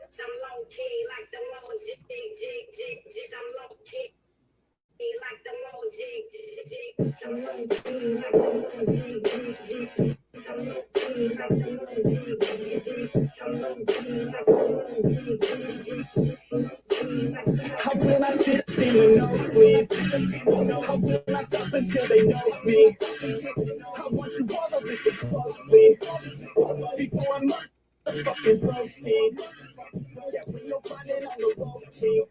I'm low key like the low jig, jig, jig, jig. I'm low key like the low jig, jig, jig. I'm low key like the low jig, jig, jig. I'm low key like the low jig, jig, jig. I'm low key like the low jig, jig, jig. How will I sit in the nosebleeds? How will I stop until they know me? I want you all to listen closely before I motherfucking proceed. Yeah, we don't find it on the low key,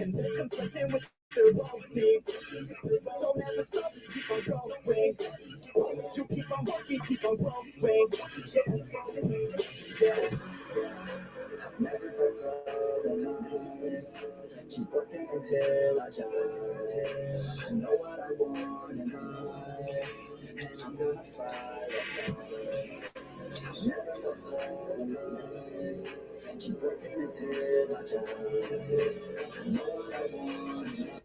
and they're complacent with their own needs. Don't ever stop, just keep on going. You keep on working, keep on growing. Yeah. Never felt so alive. Keep working until I die. I know what I want in life, and I'm gonna fight. Never felt so alive. Keep working until I die. I know what I want.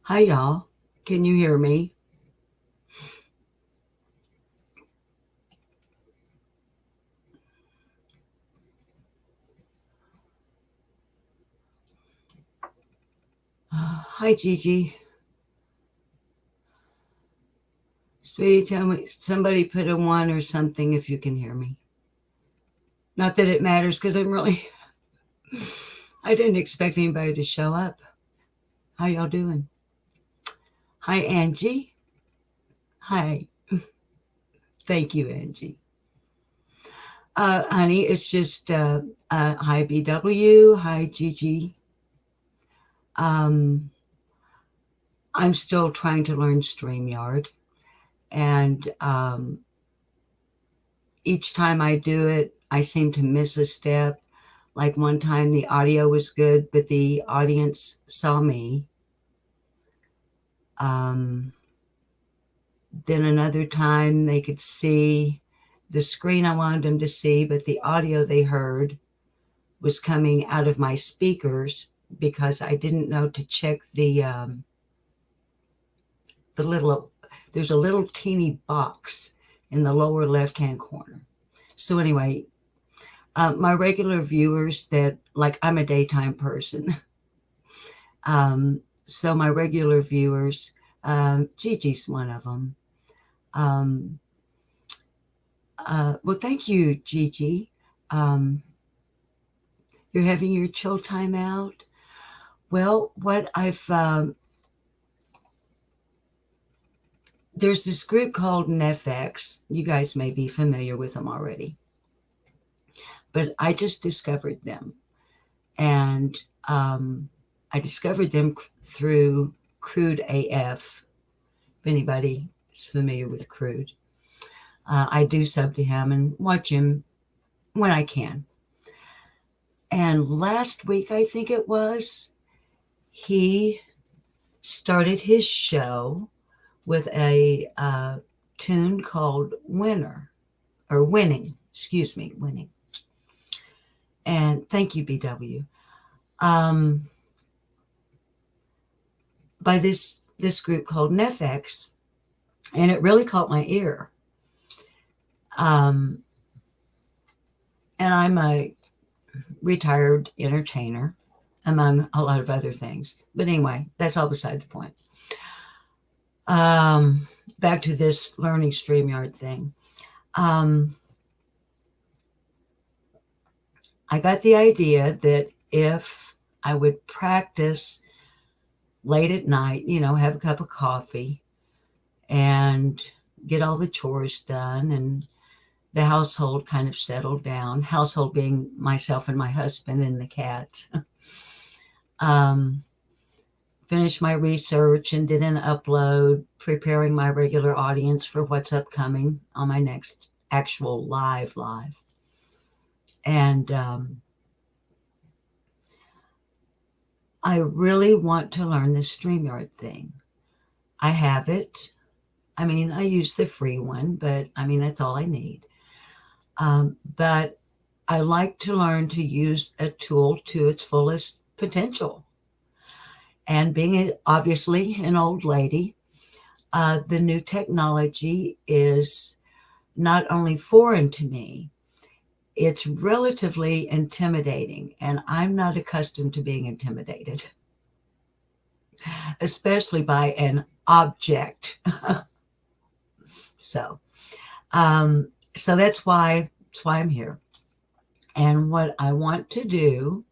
Hi, y'all. Can you hear me? Hi, Gigi. Sweetie, tell me, somebody put a 1 or something if you can hear me. Not that it matters, because I didn't expect anybody to show up. How y'all doing? Hi, Angie. Hi. Thank you, Angie. Honey, it's just hi, BW. Hi, Gigi. I'm still trying to learn StreamYard. And each time I do it, I seem to miss a step. Like one time the audio was good, but the audience saw me. Then another time they could see the screen I wanted them to see, but the audio they heard was coming out of my speakers because I didn't know to check the little, there's a little teeny box in the lower left-hand corner. So anyway, my regular viewers that, like, I'm a daytime person. So my regular viewers, Gigi's one of them. Well, thank you, Gigi. You're having your chill time out. Well, what I've, there's this group called NFX. You guys may be familiar with them already. But I just discovered them. And I discovered them through Crude AF, if anybody is familiar with Crude. I do sub to him and watch him when I can. And last week, I think it was, he started his show with a tune called Winning. And thank you, BW. By this group called NFX, and it really caught my ear. And I'm a retired entertainer. among a lot of other things. But anyway, that's all beside the point. Back to this learning StreamYard thing. Um, I got the idea that if I would practice late at night, have a cup of coffee and get all the chores done and the household kind of settled down, household being myself and my husband and the cats. um, Finished my research and did an upload, preparing my regular audience for what's upcoming on my next actual live. And I really want to learn this StreamYard thing. I have it. I mean, I use the free one, but I mean, that's all I need. But I like to learn to use a tool to its fullest potential. And being obviously an old lady, the new technology is not only foreign to me, it's relatively intimidating. And I'm not accustomed to being intimidated, especially by an object. so, um, so that's why I'm here. And what I want to do,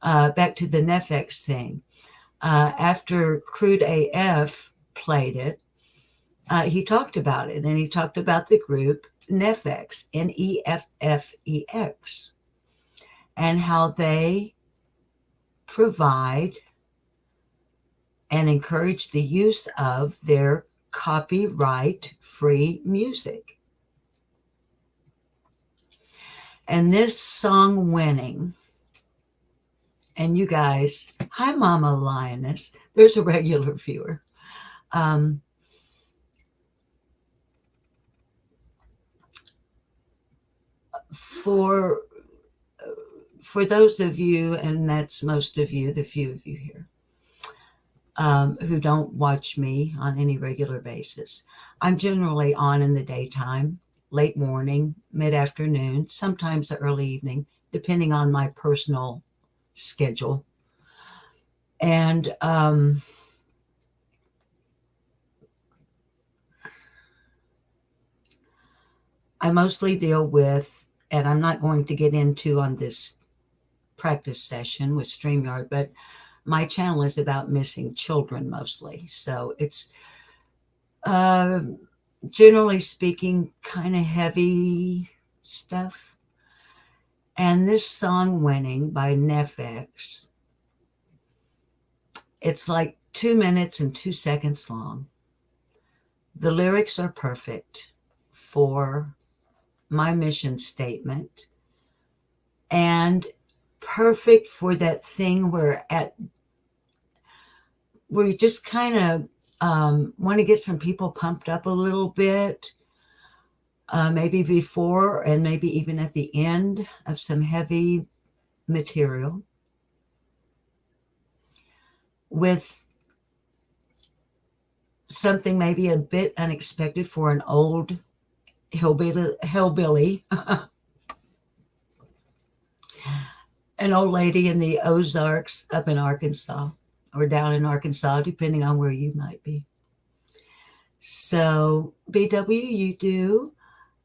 back to the Nefex thing, after Crude AF played it, he talked about it, and he talked about the group Nefex, Neffex, and how they provide and encourage the use of their copyright free music. And this song winning, and you guys, hi Mama Lioness, there's a regular viewer. Um, for for those of you, and that's most of you, the few of you here, who don't watch me on any regular basis, I'm generally on in the daytime, late morning, mid afternoon, sometimes the early evening, depending on my personal schedule. And I mostly deal with, and I'm not going to get into on this practice session with StreamYard, but my channel is about missing children mostly. So it's uh, generally speaking kind of heavy stuff. And this song winning by Nefex, it's like 2 minutes and 2 seconds long. The lyrics are perfect for my mission statement and perfect for that thing where you just kind of want to get some people pumped up a little bit, maybe before and maybe even at the end of some heavy material, with something maybe a bit unexpected for an old hillbilly an old lady in the Ozarks up in Arkansas or down in Arkansas, depending on where you might be. So, BW, you do.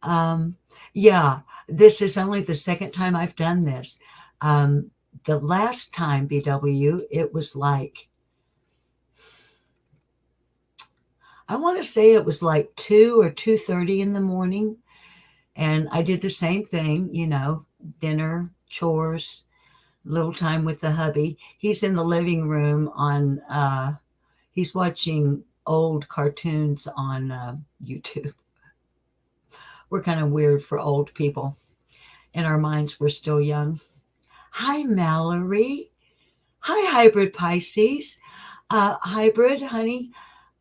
Um, yeah, this is only the second time I've done this. The last time, BW, it was like, I want to say it was like 2 or 2:30 in the morning. And I did the same thing, dinner, chores, little time with the hubby. He's in the living room he's watching old cartoons on YouTube. We're kind of weird for old people. In our minds, we're still young. Hi, Mallory. Hi, Hybrid Pisces. Hybrid, honey.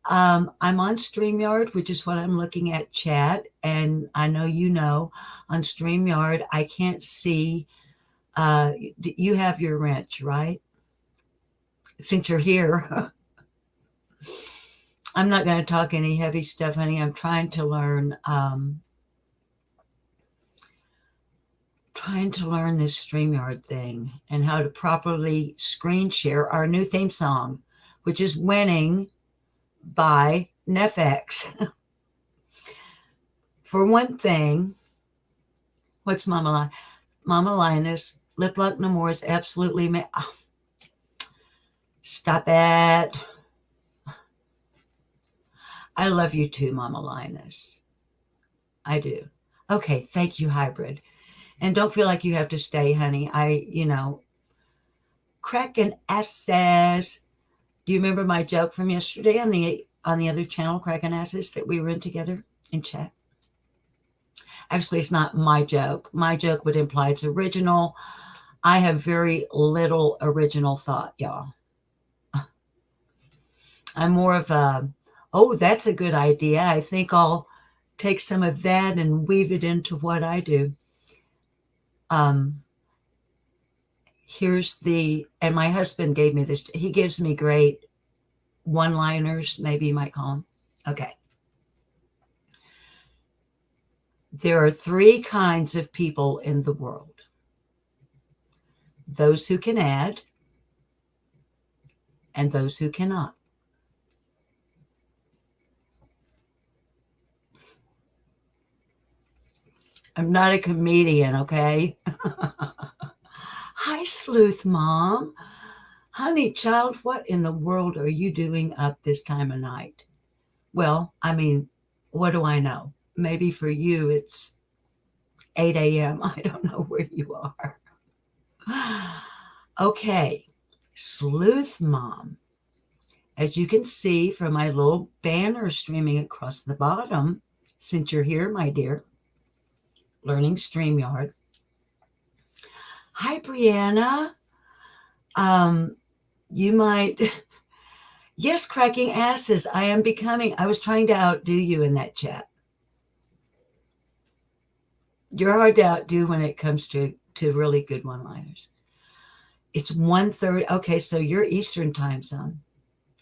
I'm on StreamYard, which is what I'm looking at, chat. And I know on StreamYard, I can't see. You have your wrench, right? Since you're here. I'm not going to talk any heavy stuff, honey. I'm trying to learn trying to learn this StreamYard thing and how to properly screen share our new theme song, which is Winning by Nefx. For one thing, what's Mama Linus? Lip Lock No More is absolutely oh, stop it. I love you too, Mama Linus. I do. Okay, thank you, Hybrid. And don't feel like you have to stay, honey. Kraken S says, do you remember my joke from yesterday on the other channel, Kraken Asses, that we were in together in chat? Actually, it's not my joke. My joke would imply it's original. I have very little original thought, y'all. I'm more of a, oh, that's a good idea. I think I'll take some of that and weave it into what I do. And my husband gave me this. He gives me great one-liners, maybe you might call them. Okay. There are 3 kinds of people in the world. Those who can add and those who cannot. I'm not a comedian, okay? Hi, Sleuth Mom. Honey, child, what in the world are you doing up this time of night? Well, I mean, what do I know? Maybe for you it's 8 a.m. I don't know where you are. Okay, Sleuth Mom. As you can see from my little banner streaming across the bottom, since you're here, my dear, learning StreamYard. Hi, Brianna. You might, yes, Cracking Asses. I was trying to outdo you in that chat. You're hard to outdo when it comes to really good one-liners. It's 1:30. Okay, so you're Eastern time zone.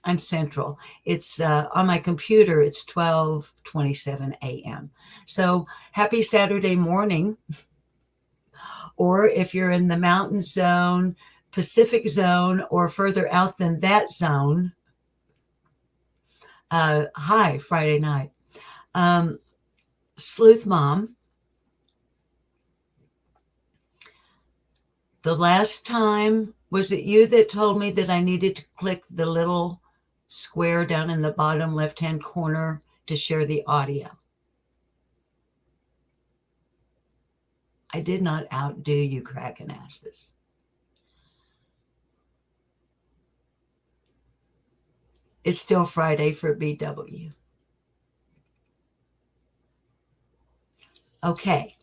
I'm Central. It's on my computer. It's 12:27 a.m. So happy Saturday morning. Or if you're in the Mountain Zone, Pacific Zone, or further out than that zone, hi, Friday night. Sleuth Mom. The last time, was it you that told me that I needed to click the little square down in the bottom left-hand corner to share the audio? I did not outdo you, Kraken Asses. It's still Friday for BW. Okay.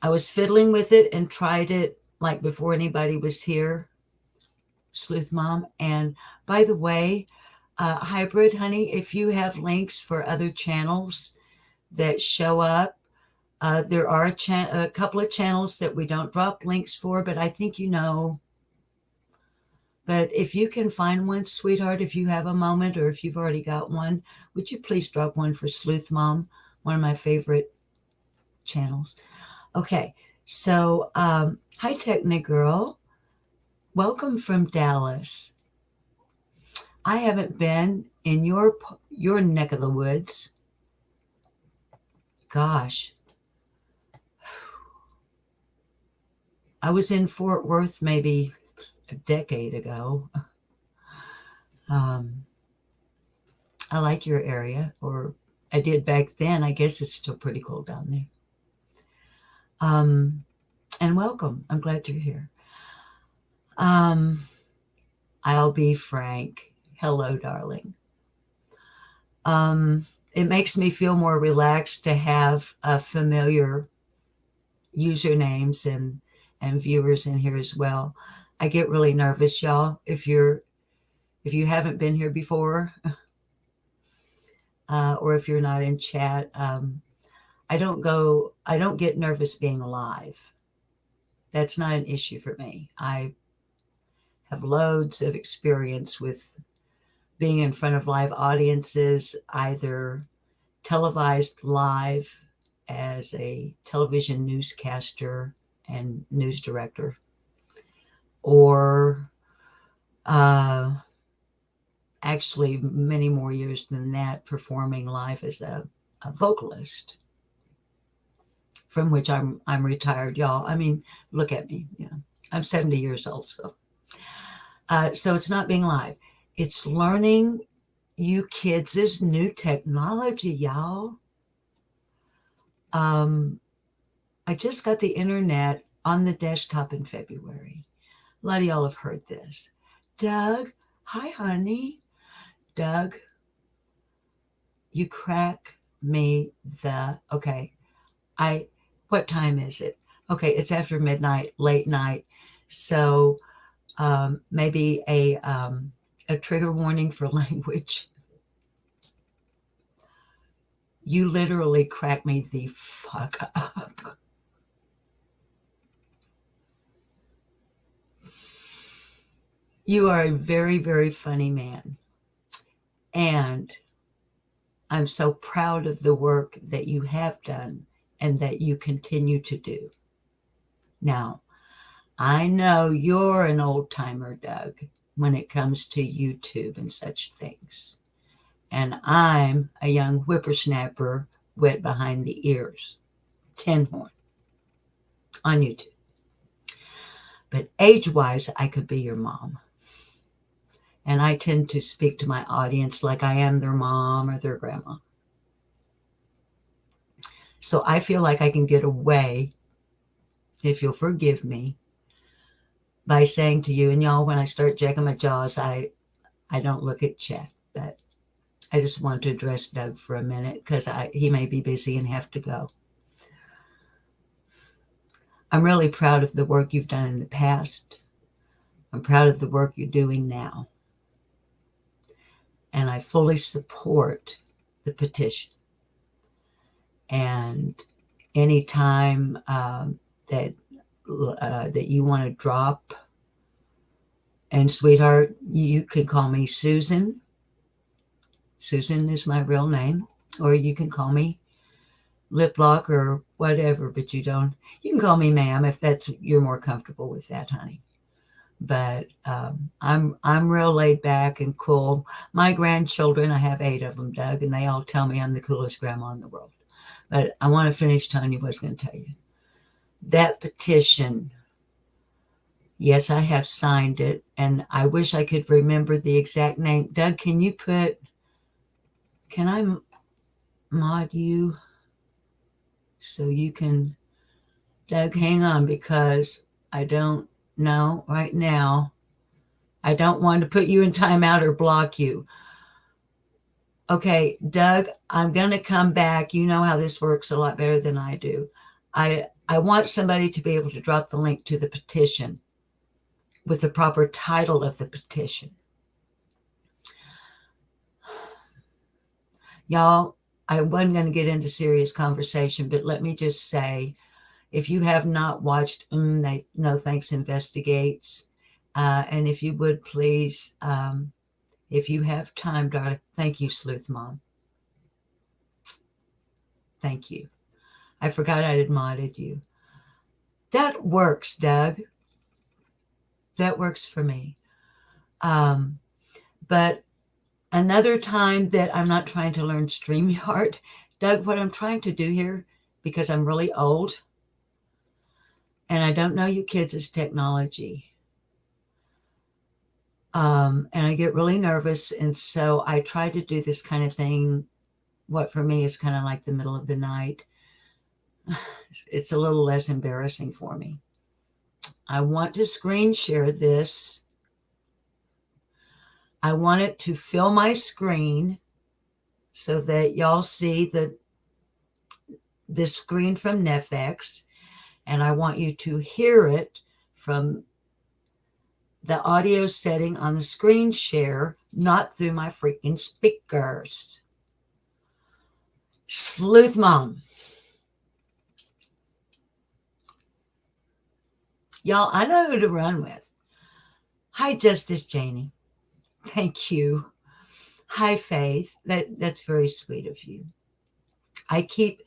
I was fiddling with it and tried it like before anybody was here, Sleuth Mom. And by the way, Hybrid, honey, if you have links for other channels that show up, there are a couple of channels that we don't drop links for, but I think you know. But if you can find one, sweetheart, if you have a moment or if you've already got one, would you please drop one for Sleuth Mom, one of my favorite channels. Okay, so hi, Techni Girl. Welcome from Dallas. I haven't been in your neck of the woods. Gosh. I was in Fort Worth maybe a decade ago. I like your area, or I did back then. I guess it's still pretty cold down there. And welcome. I'm glad you're here. I'll be frank. Hello, darling. It makes me feel more relaxed to have familiar usernames and viewers in here as well. I get really nervous, y'all. If you haven't been here before, or if you're not in chat, I don't get nervous being live. That's not an issue for me. I have loads of experience with being in front of live audiences, either televised live as a television newscaster and news director, or actually many more years than that, performing live as a vocalist, from which I'm retired, y'all. I mean, look at me. I'm 70 years old, so it's not being live. It's learning you kids' new technology, y'all. I just got the internet on the desktop in February. A lot of y'all have heard this. Doug, hi, honey. Doug, you crack me okay. What time is it? Okay, it's after midnight, late night. So maybe a trigger warning for language. You literally crack me the fuck up. You are a very, very funny man. And I'm so proud of the work that you have done and that you continue to do. Now, I know you're an old timer, Doug, when it comes to YouTube and such things. And I'm a young whippersnapper wet behind the ears, tin horn, on YouTube. But age-wise, I could be your mom. And I tend to speak to my audience like I am their mom or their grandma. So I feel like I can get away, if you'll forgive me, by saying to you, and y'all, when I start jacking my jaws, I don't look at chat. But I just wanted to address Doug for a minute because he may be busy and have to go. I'm really proud of the work you've done in the past. I'm proud of the work you're doing now. And I fully support the petition. And anytime that you want to drop, and sweetheart, you can call me Susan. Susan is my real name. Or you can call me Lip Lock or whatever, but you can call me ma'am if you're more comfortable with that, honey. But I'm real laid back and cool. My grandchildren, I have 8 of them, Doug, and they all tell me I'm the coolest grandma in the world. But I want to finish telling you what I was going to tell you. That petition, yes, I have signed it, and I wish I could remember the exact name. Doug, can I mod you so you can, Doug, hang on, because I don't know right now. I don't want to put you in timeout or block you. Okay, Doug, I'm going to come back. You know how this works a lot better than I do. I want somebody to be able to drop the link to the petition with the proper title of the petition. Y'all, I wasn't going to get into serious conversation, but let me just say, if you have not watched No Thanks Investigates, and if you would please, if you have time, darling, thank you, Sleuth Mom. Thank you. I forgot I had modded you. That works, Doug. That works for me. But another time that I'm not trying to learn StreamYard, Doug, what I'm trying to do here, because I'm really old and I don't know you kids' technology, and I get really nervous, and so I try to do this kind of thing, what for me is kind of like the middle of the night. It's a little less embarrassing for me. I want to screen share this. I want it to fill my screen so that y'all see the screen from Netflix, and I want you to hear it from the audio setting on the screen share, not through my freaking speakers. Sleuth Mom. Y'all, I know who to run with. Hi, Justice Janie. Thank you. Hi, Faith. That's very sweet of you. I keep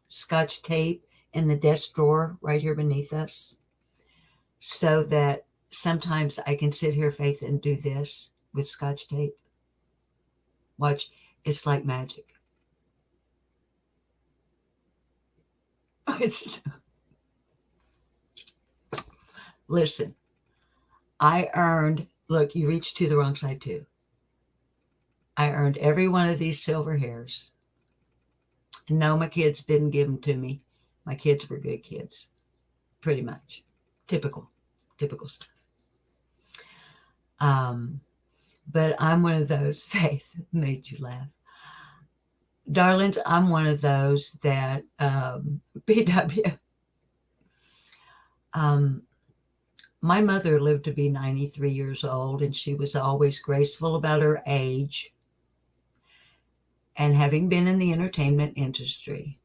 Scotch tape in the desk drawer right here beneath us, so that sometimes I can sit here, Faith, and do this with Scotch tape. Watch, it's like magic. It's, listen, I earned, look, you reached to the wrong side too. I earned every one of these silver hairs. No, my kids didn't give them to me. My kids were good kids, pretty much. Typical stuff. But I'm one of those, Faith, made you laugh. Darlings, I'm one of those that, BW, my mother lived to be 93 years old, and she was always graceful about her age. And having been in the entertainment industry,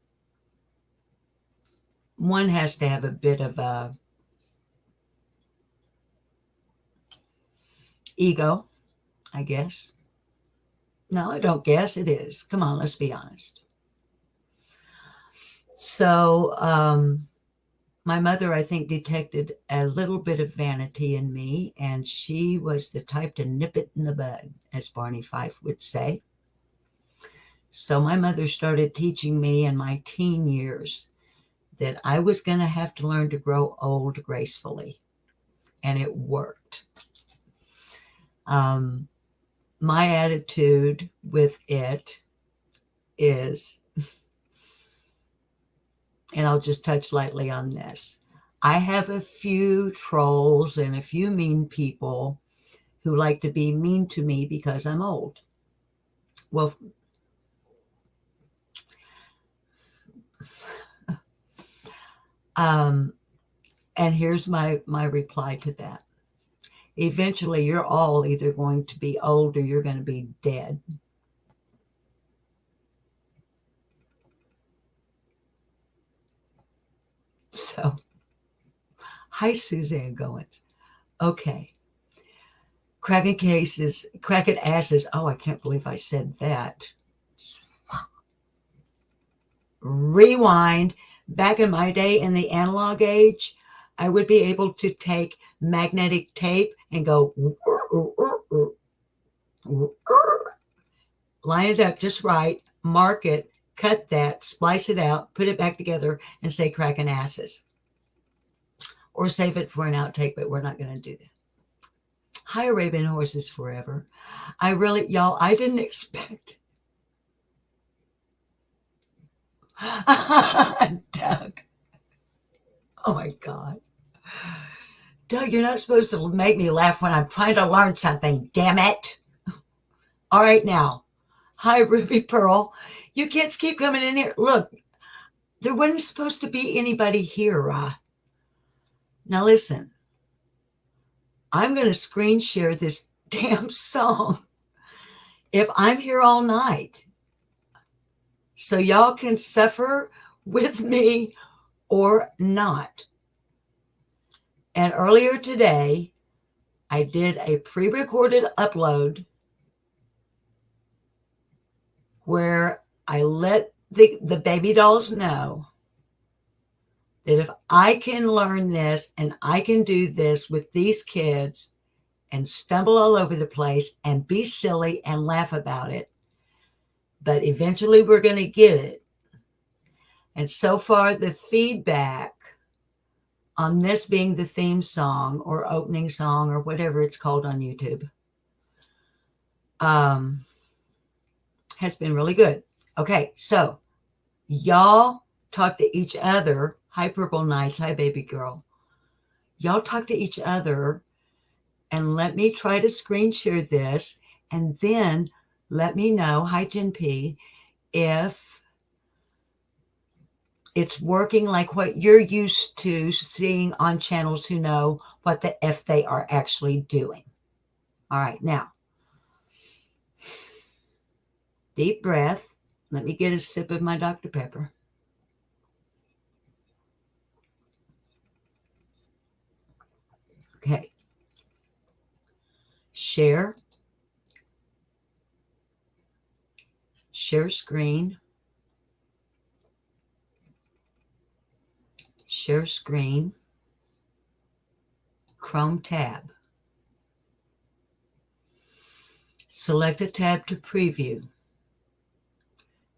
one has to have a bit of a ego, I guess. No, I don't guess. It is. Come on, let's be honest. So, my mother, I think, detected a little bit of vanity in me, and she was the type to nip it in the bud, as Barney Fife would say. So my mother started teaching me in my teen years that I was going to have to learn to grow old gracefully, and it worked. My attitude with it is, and I'll just touch lightly on this, I have a few trolls and a few mean people who like to be mean to me because I'm old. Well, and here's my reply to that. Eventually, you're all either going to be old or you're going to be dead. So, hi, Suzanne Goins. Okay. Cracking asses. Oh, I can't believe I said that. Rewind. Back in my day, in the analog age, I would be able to take magnetic tape and go line it up just right, mark it, cut that, splice it out, put it back together, and say cracking asses. Or save it for an outtake, but we're not going to do that. Hi, Arabian Horses Forever. Y'all, I didn't expect. Doug. Oh my God. Doug, you're not supposed to make me laugh when I'm trying to learn something, damn it. All right, now. Hi, Ruby Pearl. You kids keep coming in here. Look, there wasn't supposed to be anybody here. Now listen, I'm going to screen share this damn song if I'm here all night, so y'all can suffer with me or not. And earlier today, I did a pre-recorded upload where I let the baby dolls know that if I can learn this and I can do this with these kids and stumble all over the place and be silly and laugh about it, but eventually we're going to get it. And so far, the feedback on this being the theme song or opening song or whatever it's called on YouTube has been really good. Okay, so y'all talk to each other. Hi, Purple Nights. Hi, baby girl. Y'all talk to each other and let me try to screen share this, and then let me know, hi, Jen P, if it's working like what you're used to seeing on channels who know what the F they are actually doing. All right, now, deep breath. Let me get a sip of my Dr. Pepper. Okay. Share screen. share screen, Chrome tab. Select a tab to preview.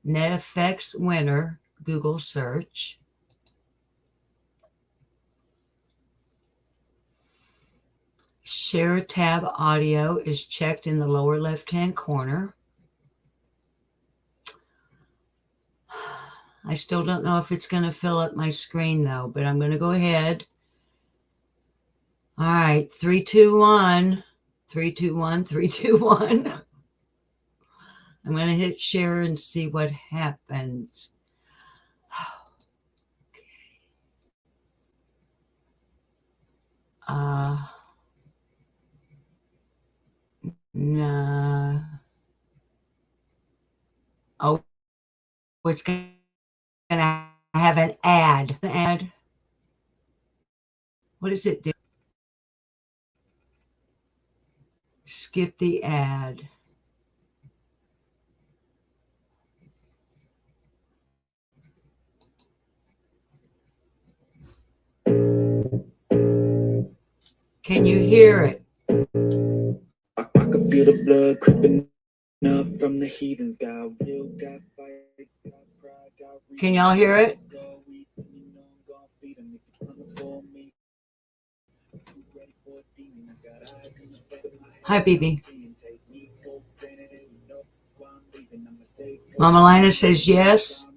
Net Effects winner, Google search. Share tab audio is checked in the lower left-hand corner. I still don't know if it's going to fill up my screen though, but I'm going to go ahead. All right, 3, 2, 1, 3, 2, 1, 3, 2, 1. I'm going to hit share and see what happens. No. Oh, it's going to have an ad. An ad. What does it do? Skip the ad. Can you hear it? I can feel the blood creeping up from the heathens. Got will, got fight, got pride, got reason. Can y'all hear it? Hi, BB. Mama Lina says yes.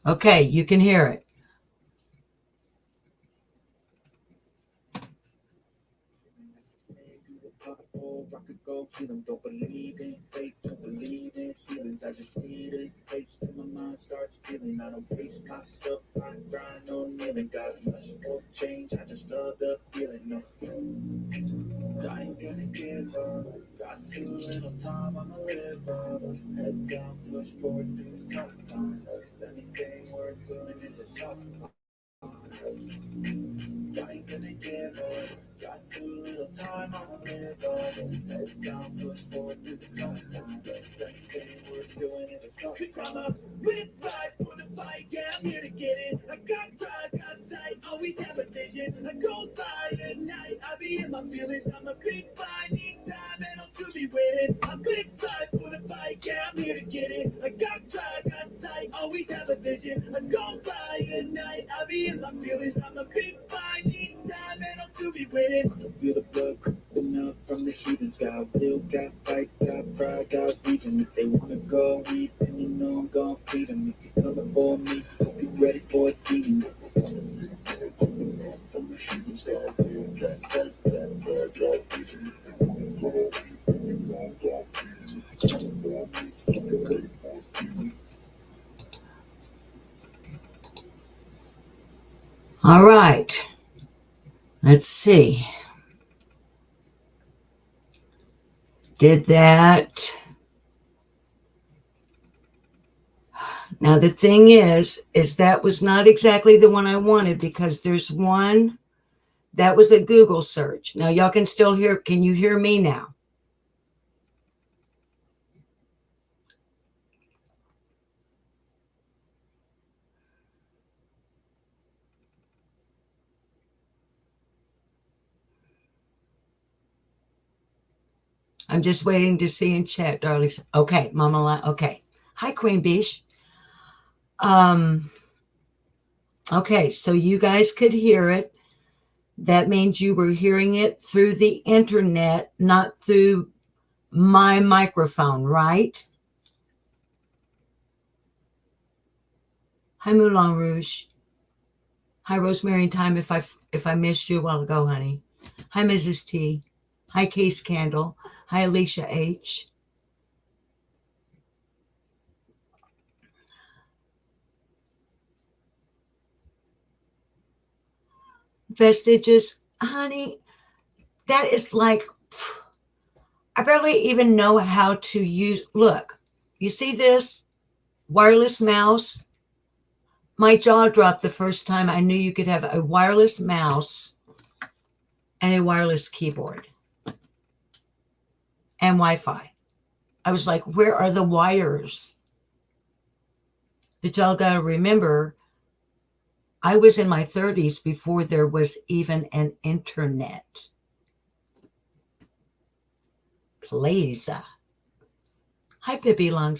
Okay, you can hear it. Don't believe in fate, don't believe in feelings. I just need it. Taste in my mind starts feeling. I don't waste myself. I grind on kneeling. Got much more change. I just love the feeling. No, I ain't gonna give up. Got too little time. I'ma live up. Head down, push forward through the tough times. Anything worth doing is a tough one. I ain't gonna give up. Got too little time, I'ma live up. Head down, push forward through the tough times. Anything worth doing is a tough. Cause I'm a big fight for the fight, yeah, I'm here to get it. I got drive, got sight, always have a vision. I go by at night, I be in my feelings. I'm a big fight, need time, and I'll still be winning. I'm big fight for the fight, yeah, I'm here to get it. I got drive, got sight, always have a vision. I go by at night, I be in my feelings. I'm a big fight, need time, and I'll still be winning. I can feel the blood creeping up from the heathens. Got will, got fight, got pride, got reason. If they wanna go eat, then you know I'm gon' feed them. If you're coming for me, hope you're ready for a demon. All right. Let's see. Did that. Now the thing is that was not exactly the one I wanted because there's one that was a Google search. Now y'all can still hear. Can you hear me now? I'm just waiting to see in chat, darlings. Okay, Mama. Okay. Hi, Queen Beesh. Okay, so you guys could hear it. That means you were hearing it through the internet, not through my microphone, right? Hi, Moulin Rouge. Hi, Rosemary and Time. If I missed you a while ago, honey. Hi, Mrs. T. Hi, Case Candle. Hi, Alicia H. Vestiges, honey. That is like, I barely even know how to use. Look, you see this wireless mouse? My jaw dropped the first time I knew you could have a wireless mouse and a wireless keyboard and Wi-Fi. I was like, where are the wires? But y'all got to remember, I was in my 30s before there was even an internet. Please. Hi, Pippi Long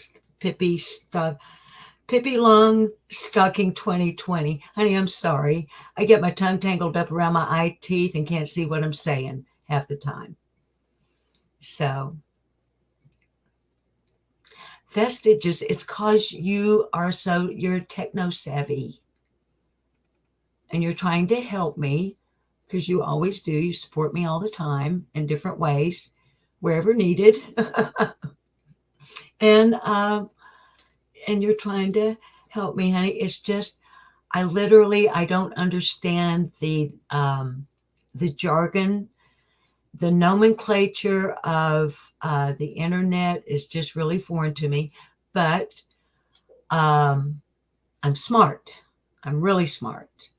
Stocking 2020. Honey, I'm sorry. I get my tongue tangled up around my eye teeth and can't see what I'm saying half the time. So, Vestiges, it's cause you're techno savvy and you're trying to help me, because you always do. You support me all the time in different ways, wherever needed. and you're trying to help me, honey. It's just, I don't understand the jargon. The nomenclature of the internet is just really foreign to me. But I'm smart. I'm really smart.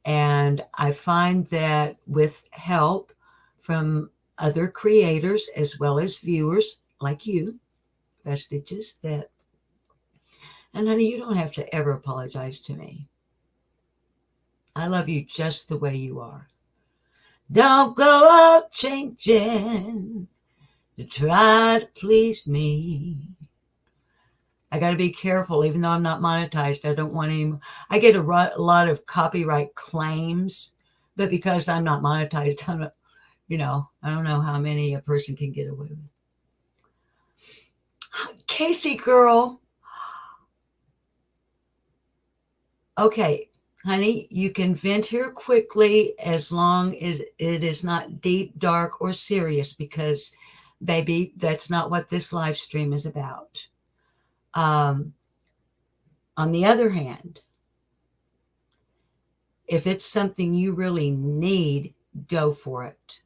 And I find that with help from other creators as well as viewers like you, Vestiges, and honey, you don't have to ever apologize to me. I love you just the way you are. Don't go out changing to try to please me. I got to be careful, even though I'm not monetized. I don't want any. I get a lot of copyright claims, but because I'm not monetized, I don't know how many a person can get away with. Casey girl. Okay, honey, you can vent here quickly as long as it is not deep, dark, or serious, because, baby, that's not what this live stream is about. On the other hand, if it's something you really need, go for it.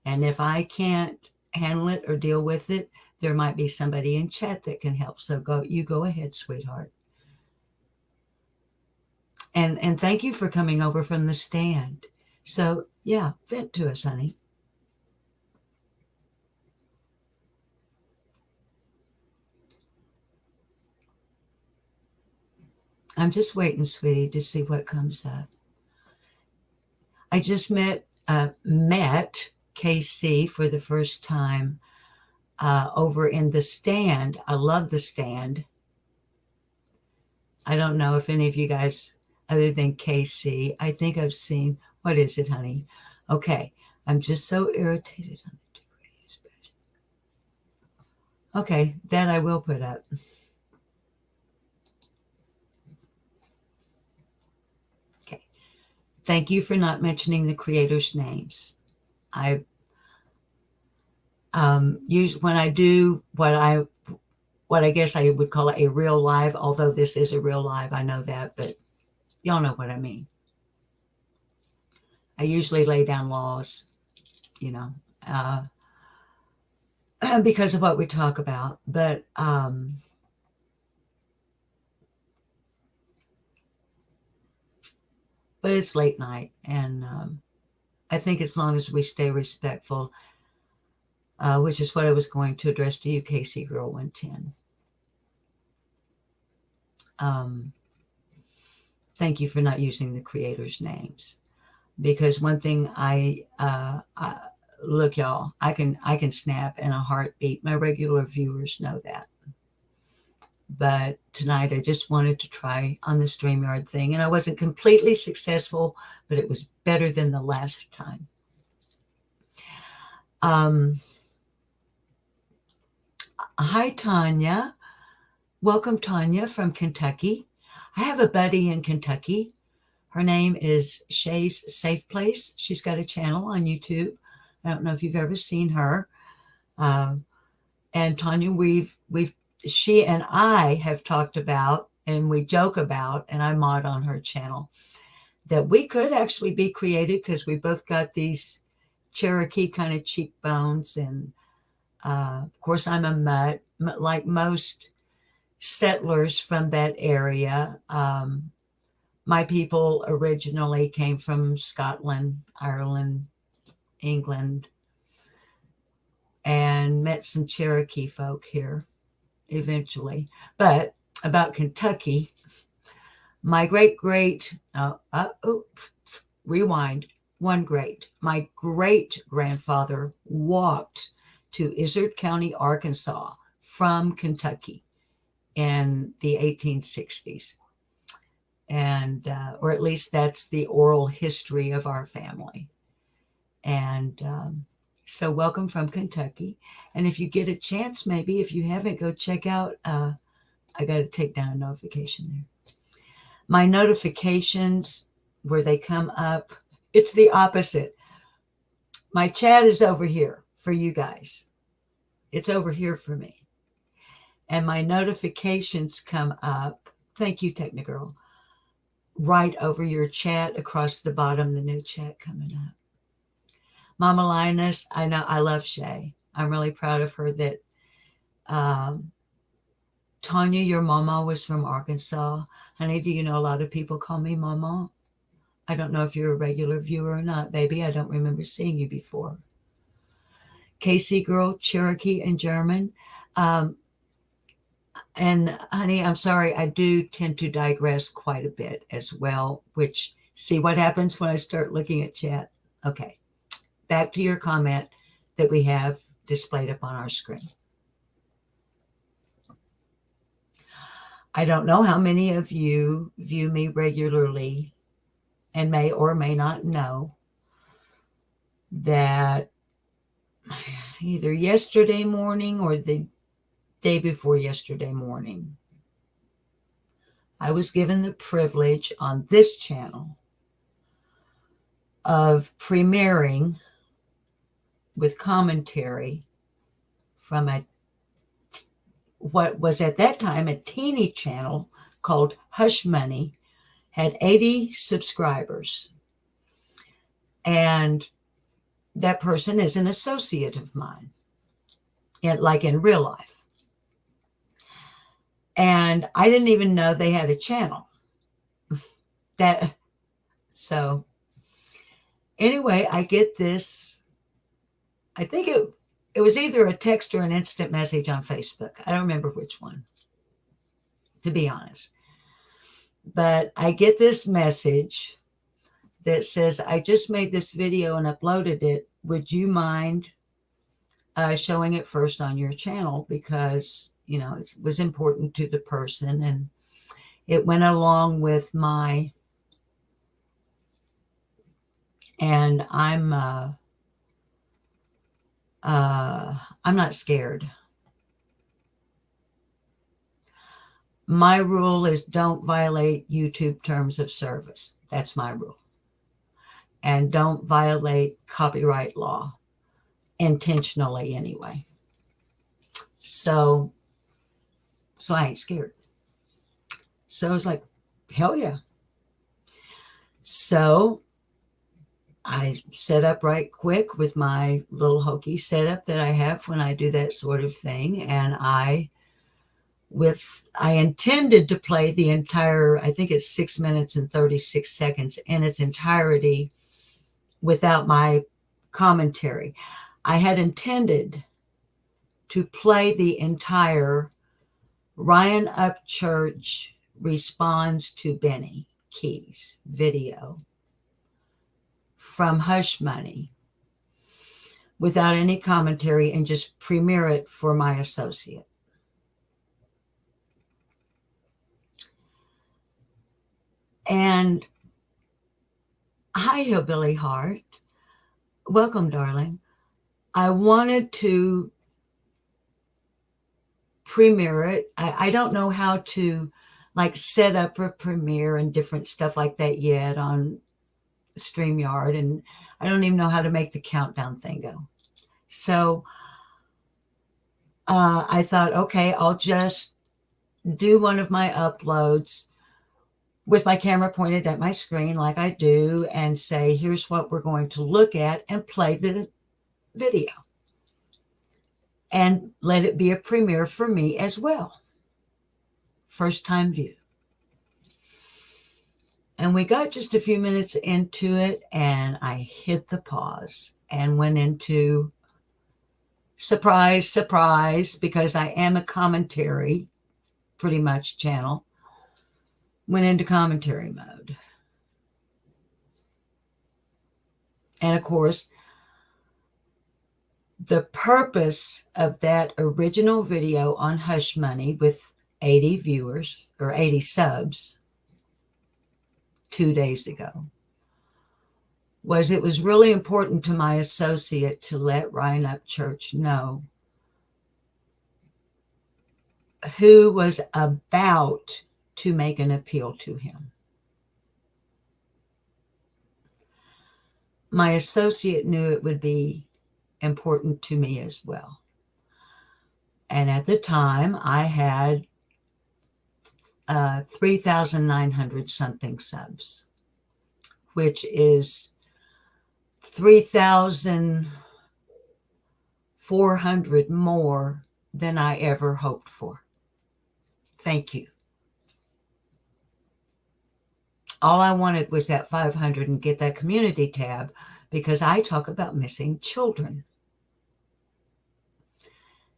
And if I can't handle it or deal with it, there might be somebody in chat that can help. So go ahead, sweetheart. And thank you for coming over from the stand. So yeah, vent to us, honey. I'm just waiting, sweetie, to see what comes up. I just met KC for the first time over in the stand. I love the stand. I don't know if any of you guys, other than KC, I think I've seen, what is it, honey? Okay, I'm just so irritated on the degrees. Okay, that I will put up. Okay, thank you for not mentioning the creators' names. I use when I do what I guess I would call it a real live, although this is a real live, I know that, but y'all know what I mean. I usually lay down laws, because of what we talk about. But it's late night, and I think as long as we stay respectful, which is what I was going to address to you, Casey Girl 110. Thank you for not using the creators' names, because one thing I look, y'all, I can snap in a heartbeat. My regular viewers know that. But tonight I just wanted to try on the StreamYard thing, and I wasn't completely successful, but it was better than the last time. Hi, Tanya. Welcome, Tanya, from Kentucky. I have a buddy in Kentucky. Her name is Shay's Safe Place. She's got a channel on YouTube. I don't know if you've ever seen her. And Tanya, she and I have talked about, and we joke about, and I mod on her channel, that we could actually be created, because we both got these Cherokee kind of cheekbones. And of course, I'm a mutt, like most settlers from that area. My people originally came from Scotland, Ireland, England, and met some Cherokee folk here eventually. But about Kentucky. My rewind, one great. My great-grandfather walked to Izard County, Arkansas from Kentucky in the 1860s. And, or at least that's the oral history of our family. And so welcome from Kentucky. And if you get a chance, maybe if you haven't, go check out, I got to take down a notification there. My notifications, where they come up, it's the opposite. My chat is over here for you guys. It's over here for me. And my notifications come up, thank you, Technogirl, right over your chat across the bottom, the new chat coming up. Mama Linus, I know, I love Shay. I'm really proud of her that Tanya, your mama was from Arkansas. Honey, do you know a lot of people call me mama? I don't know if you're a regular viewer or not, baby. I don't remember seeing you before. Casey girl, Cherokee and German. And honey, I'm sorry, I do tend to digress quite a bit as well, which, see what happens when I start looking at chat. Okay, back to your comment that we have displayed up on our screen. I don't know how many of you view me regularly and may or may not know that either yesterday morning or the day before yesterday morning, I was given the privilege on this channel of premiering with commentary from what was at that time a teeny channel called Hush Money, had 80 subscribers. And that person is an associate of mine, like in real life. And I didn't even know they had a channel. So anyway, I get this, I think it was either a text or an instant message on Facebook. I don't remember which one, to be honest. But I get this message that says, I just made this video and uploaded it. Would you mind showing it first on your channel? Because, you know, it was important to the person. And it went along with my, and I'm not scared. My rule is don't violate YouTube terms of service. That's my rule. And don't violate copyright law intentionally anyway. So I ain't scared. So I was like, hell yeah. So I set up right quick with my little hokey setup that I have when I do that sort of thing. And I intended to play the entire, I think it's 6 minutes and 36 seconds in its entirety without my commentary. I had intended to play the entire Ryan Upchurch responds to Benny Keys video from Hush Money without any commentary and just premiere it for my associate. And hi, Hillbilly Heart. Welcome, darling. I wanted to premiere it. I don't know how to like set up a premiere and different stuff like that yet on StreamYard. And I don't even know how to make the countdown thing go. So I thought, okay, I'll just do one of my uploads with my camera pointed at my screen like I do and say, here's what we're going to look at, and play the video and let it be a premiere for me as well. First time view. And we got just a few minutes into it and I hit the pause and went into surprise, surprise, because I am a commentary pretty much channel, went into commentary mode. And of course, the purpose of that original video on Hush Money with 80 viewers or 80 subs 2 days ago was it was really important to my associate to let Ryan Upchurch know who was about to make an appeal to him. My associate knew it would be important to me as well. And at the time, I had 3,900 something subs, which is 3,400 more than I ever hoped for. Thank you. All I wanted was that 500 and get that community tab because I talk about missing children.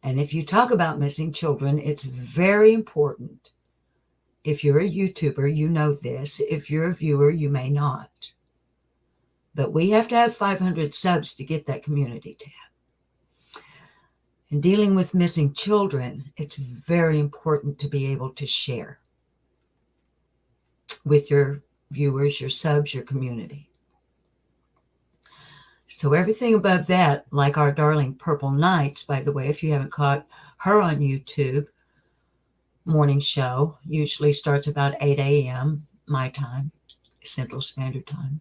And if you talk about missing children, it's very important. If you're a YouTuber, you know this. If you're a viewer, you may not. But we have to have 500 subs to get that community tab. In dealing with missing children, it's very important to be able to share with your viewers, your subs, your community. So everything above that, like our darling Purple Nights, by the way, if you haven't caught her on YouTube, morning show usually starts about 8 a.m. my time, Central Standard Time.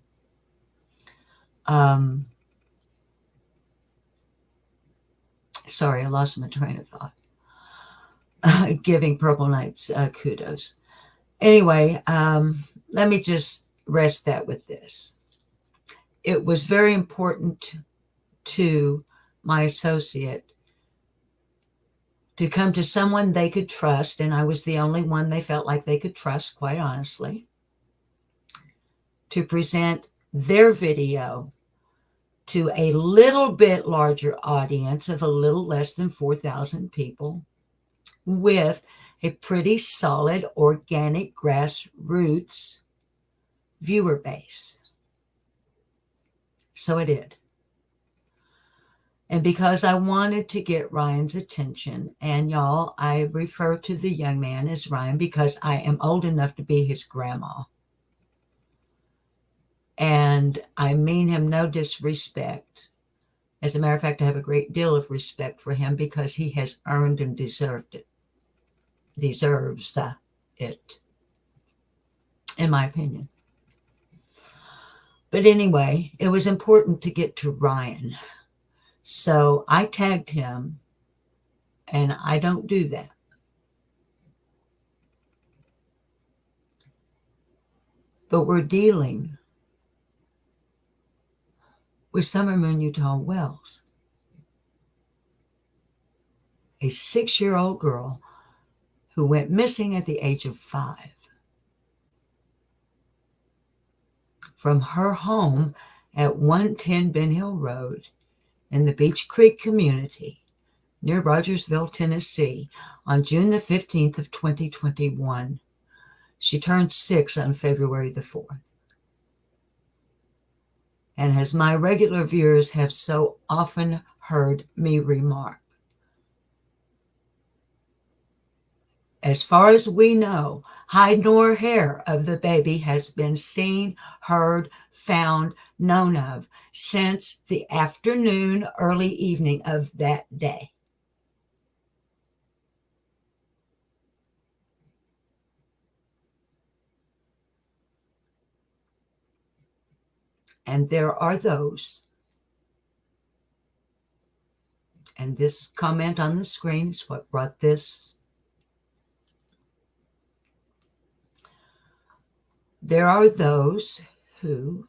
Sorry, I lost my train of thought. Giving Purple Nights kudos. Anyway, let me just rest that with this. It was very important to my associate to come to someone they could trust, and I was the only one they felt like they could trust, quite honestly, to present their video to a little bit larger audience of a little less than 4,000 people with a pretty solid organic grassroots viewer base. So I did. And because I wanted to get Ryan's attention, and y'all, I refer to the young man as Ryan because I am old enough to be his grandma. And I mean him no disrespect. As a matter of fact, I have a great deal of respect for him because he has earned and deserves it, in my opinion. But anyway, it was important to get to Ryan. So I tagged him, and I don't do that. But we're dealing with Summer Moon Utah Wells, a 6-year-old girl who went missing at the age of 5 from her home at 110 Ben Hill Road in the Beach Creek community near Rogersville, Tennessee, on June the 15th of 2021. She turned 6 on February the 4th. And as my regular viewers have so often heard me remark, as far as we know, hide nor hair of the baby has been seen, heard, found, known of since the afternoon, early evening of that day. And there are those, and this comment on the screen is what brought this. There are those who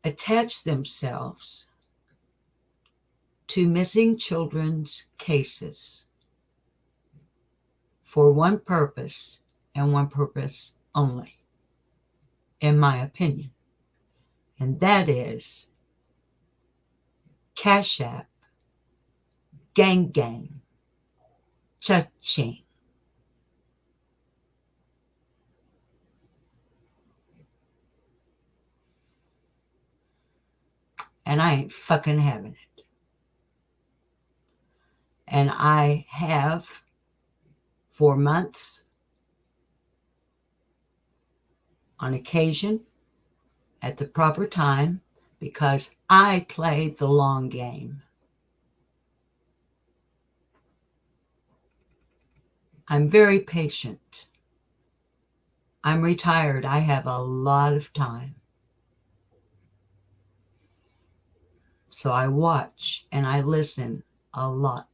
attach themselves to missing children's cases for one purpose and one purpose only, in my opinion, and that is Cash App, gang, Cha-ching. And I ain't fucking having it. And I have for months on occasion at the proper time because I play the long game. I'm very patient. I'm retired. I have a lot of time. So I watch and I listen a lot.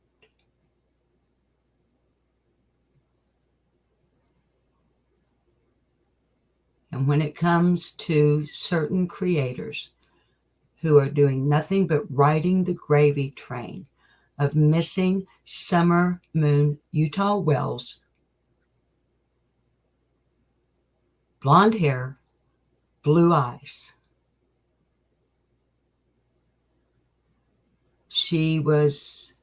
And when it comes to certain creators who are doing nothing but riding the gravy train of missing Summer Moon Utah Wells, blonde hair, blue eyes. She was,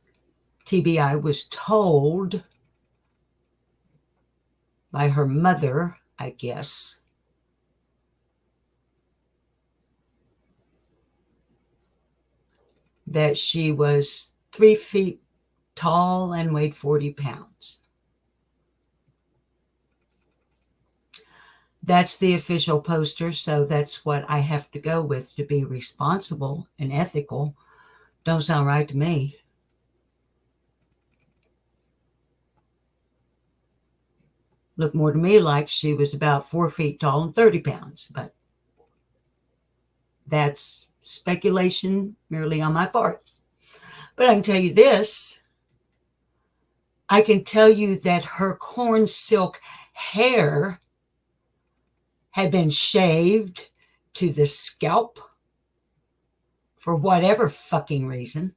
TBI, was told by her mother, I guess, that she was 3 feet tall and weighed 40 pounds. That's the official poster, so that's what I have to go with to be responsible and ethical. Don't sound right to me. Looked more to me like she was about 4 feet tall and 30 pounds, but that's speculation merely on my part. But I can tell you this. I can tell you that her corn silk hair had been shaved to the scalp for whatever fucking reason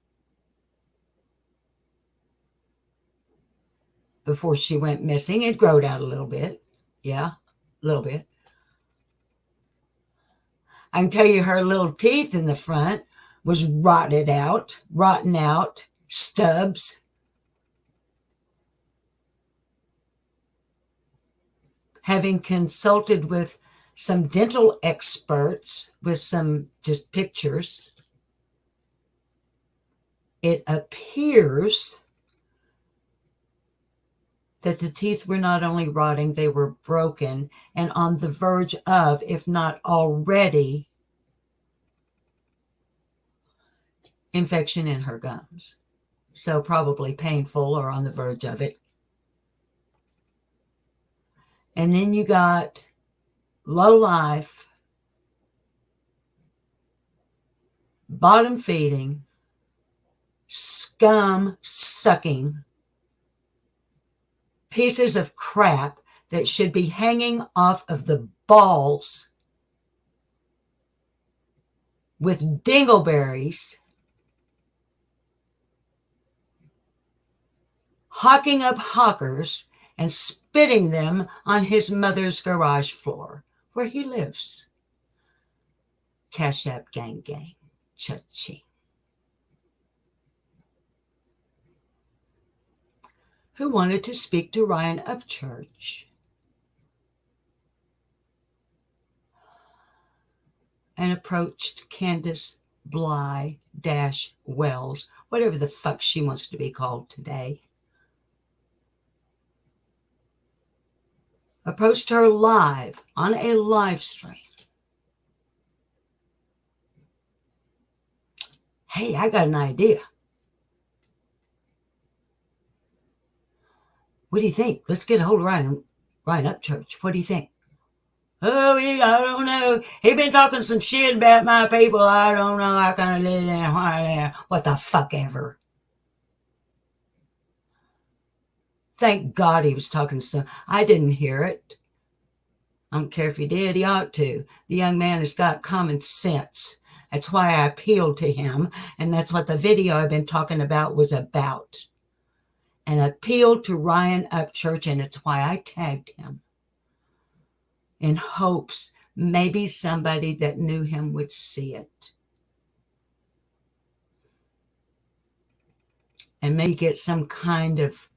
before she went missing. It growed out a little bit. Yeah, a little bit. I can tell you her little teeth in the front was rotten out, stubs. Having consulted with some dental experts with some just pictures, it appears that the teeth were not only rotting, they were broken and on the verge of, if not already, infection in her gums. So probably painful or on the verge of it. And then you got low life, bottom feeding, scum sucking pieces of crap that should be hanging off of the balls with dingleberries, hawking up hawkers and spitting them on his mother's garage floor where he lives. Cash App gang gang, cha-ching. Who wanted to speak to Ryan Upchurch and approached Candace Bly-Wells, whatever the fuck she wants to be called today. Approached her live on a live stream. Hey, I got an idea. What do you think? Let's get a hold of Ryan Upchurch. What do you think? Oh, I don't know. He been talking some shit about my people. I don't know. I kind of live there. What the fuck ever. Thank God he was talking some. I didn't hear it. I don't care if he did. He ought to. The young man has got common sense. That's why I appealed to him. And that's what the video I've been talking about was about. An appeal to Ryan Upchurch, and it's why I tagged him. In hopes maybe somebody that knew him would see it. And maybe get some kind of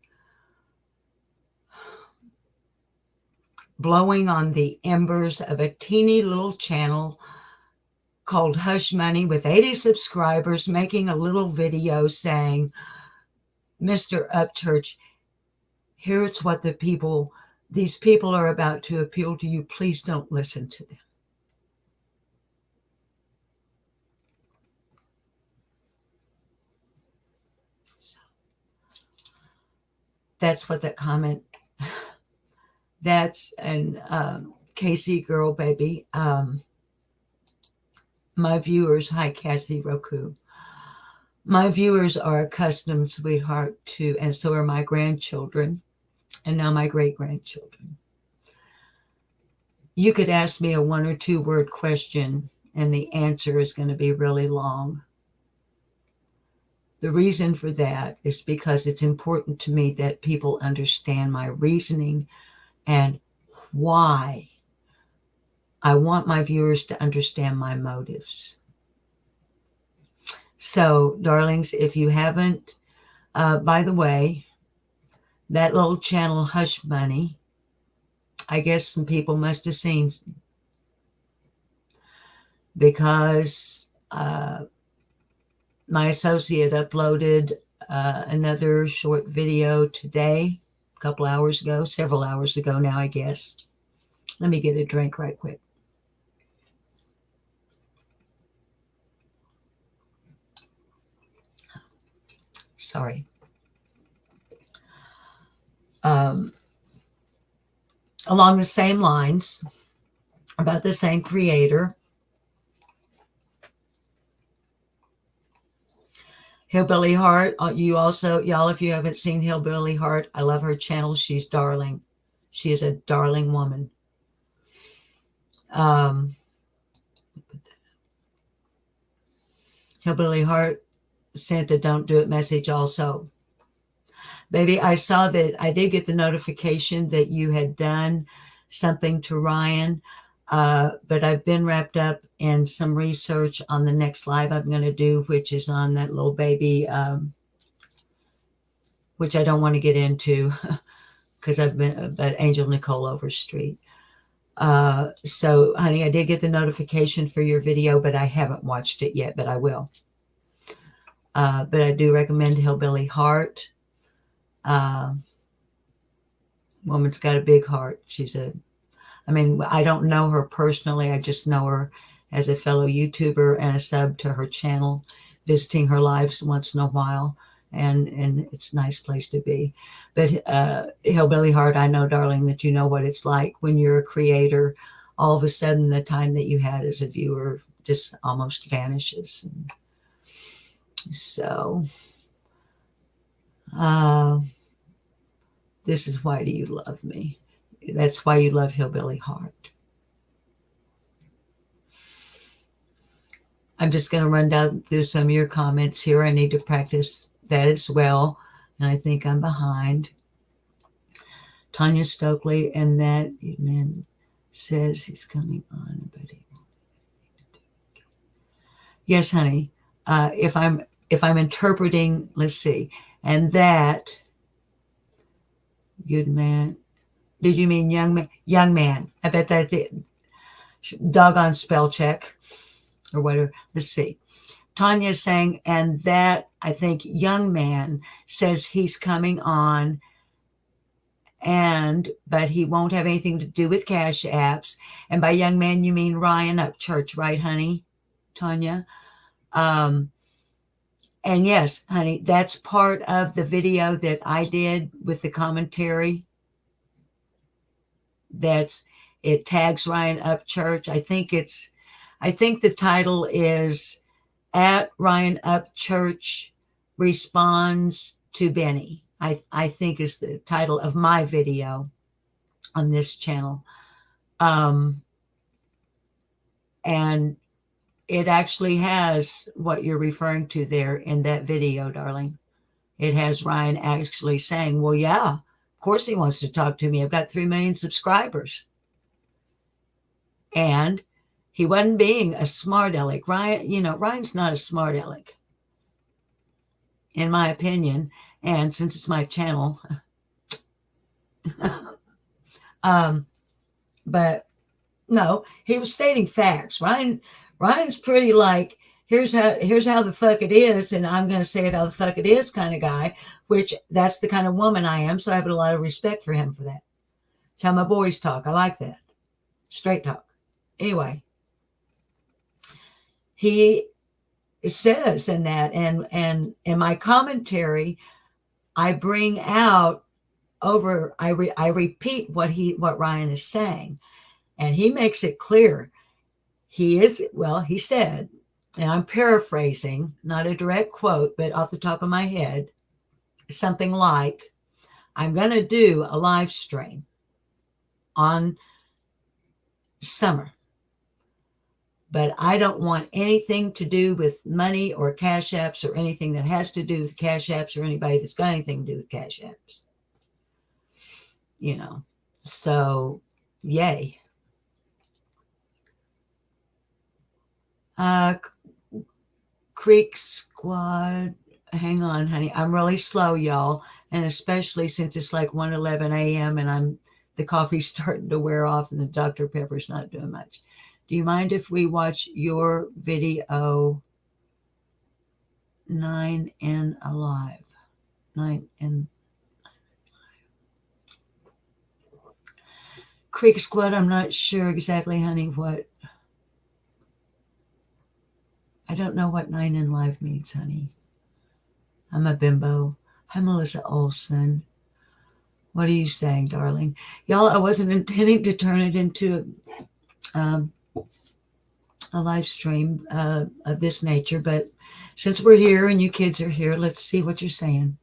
blowing on the embers of a teeny little channel called Hush Money with 80 subscribers, making a little video saying, Mr. Upchurch, here's what these people are about to appeal to you. Please don't listen to them. So that's what that comment, that's an Casey girl baby. My viewers, hi Cassie Roku. My viewers are accustomed, sweetheart, to, and so are my grandchildren, and now my great-grandchildren. You could ask me a 1 or 2 word question, and the answer is going to be really long. The reason for that is because it's important to me that people understand my reasoning and why. I want my viewers to understand my motives. So, darlings, if you haven't, by the way, that little channel Hush Money, I guess some people must have seen, because my associate uploaded another short video today, a couple hours ago, several hours ago now, I guess. Let me get a drink right quick. Sorry. Along the same lines, about the same creator, Hillbilly Heart. You also, y'all, if you haven't seen Hillbilly Heart, I love her channel. She's darling. She is a darling woman. Hillbilly Heart sent a don't do it message also. Baby, I saw that, I did get the notification that you had done something to Ryan, but I've been wrapped up in some research on the next live I'm going to do, which is on that little baby, which I don't want to get into because I've been at Angel Nicole Overstreet. So, honey, I did get the notification for your video, but I haven't watched it yet, but I will. But I do recommend Hillbilly Heart. Woman's got a big heart. I don't know her personally. I just know her as a fellow YouTuber and a sub to her channel, visiting her lives once in a while. And it's a nice place to be. But Hillbilly Heart, I know, darling, that you know what it's like when you're a creator. All of a sudden, the time that you had as a viewer just almost vanishes. And so, this is why do you love me. That's why you love Hillbilly Heart. I'm just going to run down through some of your comments here. I need to practice that as well. And I think I'm behind. Tanya Stokely, and that man says he's coming on, but he won't. Yes, honey. If I'm interpreting, let's see, and that good man. Did you mean young man? Young man. I bet that's it. Doggone spell check or whatever. Let's see. Tanya is saying, and that I think young man says he's coming on, but he won't have anything to do with cash apps. And by young man, you mean Ryan Upchurch, right, honey? Tanya. And yes, honey, that's part of the video that I did with the commentary. It tags Ryan Upchurch. I think the title is at Ryan Upchurch responds to Benny. I think is the title of my video on this channel. And it actually has what you're referring to there in that video, darling. It has Ryan actually saying, well, yeah, of course he wants to talk to me. I've got 3 million subscribers. And he wasn't being a smart aleck. Ryan's not a smart aleck, in my opinion. And since it's my channel, But no, he was stating facts. Ryan's pretty like, here's how the fuck it is, and I'm gonna say it how the fuck it is kind of guy, which that's the kind of woman I am, so I have a lot of respect for him for that. It's how my boys talk. I like that. Straight talk. Anyway, he says in that, and in my commentary, I bring out I repeat what Ryan is saying, and he makes it clear. He said, and I'm paraphrasing, not a direct quote, but off the top of my head, something like, I'm going to do a live stream on summer, but I don't want anything to do with money or cash apps or anything that has to do with cash apps or anybody that's got anything to do with cash apps. So yay. Creek Squad, hang on, honey. I'm really slow, y'all, and especially since it's like 1:11 a.m. and the coffee's starting to wear off and the Dr. Pepper's not doing much. Do you mind if we watch your video, 9 and Alive? 9 and Creek Squad, I'm not sure exactly, honey, what. I don't know what 9 and Live means, honey. I'm a bimbo. Hi, Melissa Olson. What are you saying, darling? Y'all, I wasn't intending to turn it into a live stream of this nature, but since we're here and you kids are here, let's see what you're saying.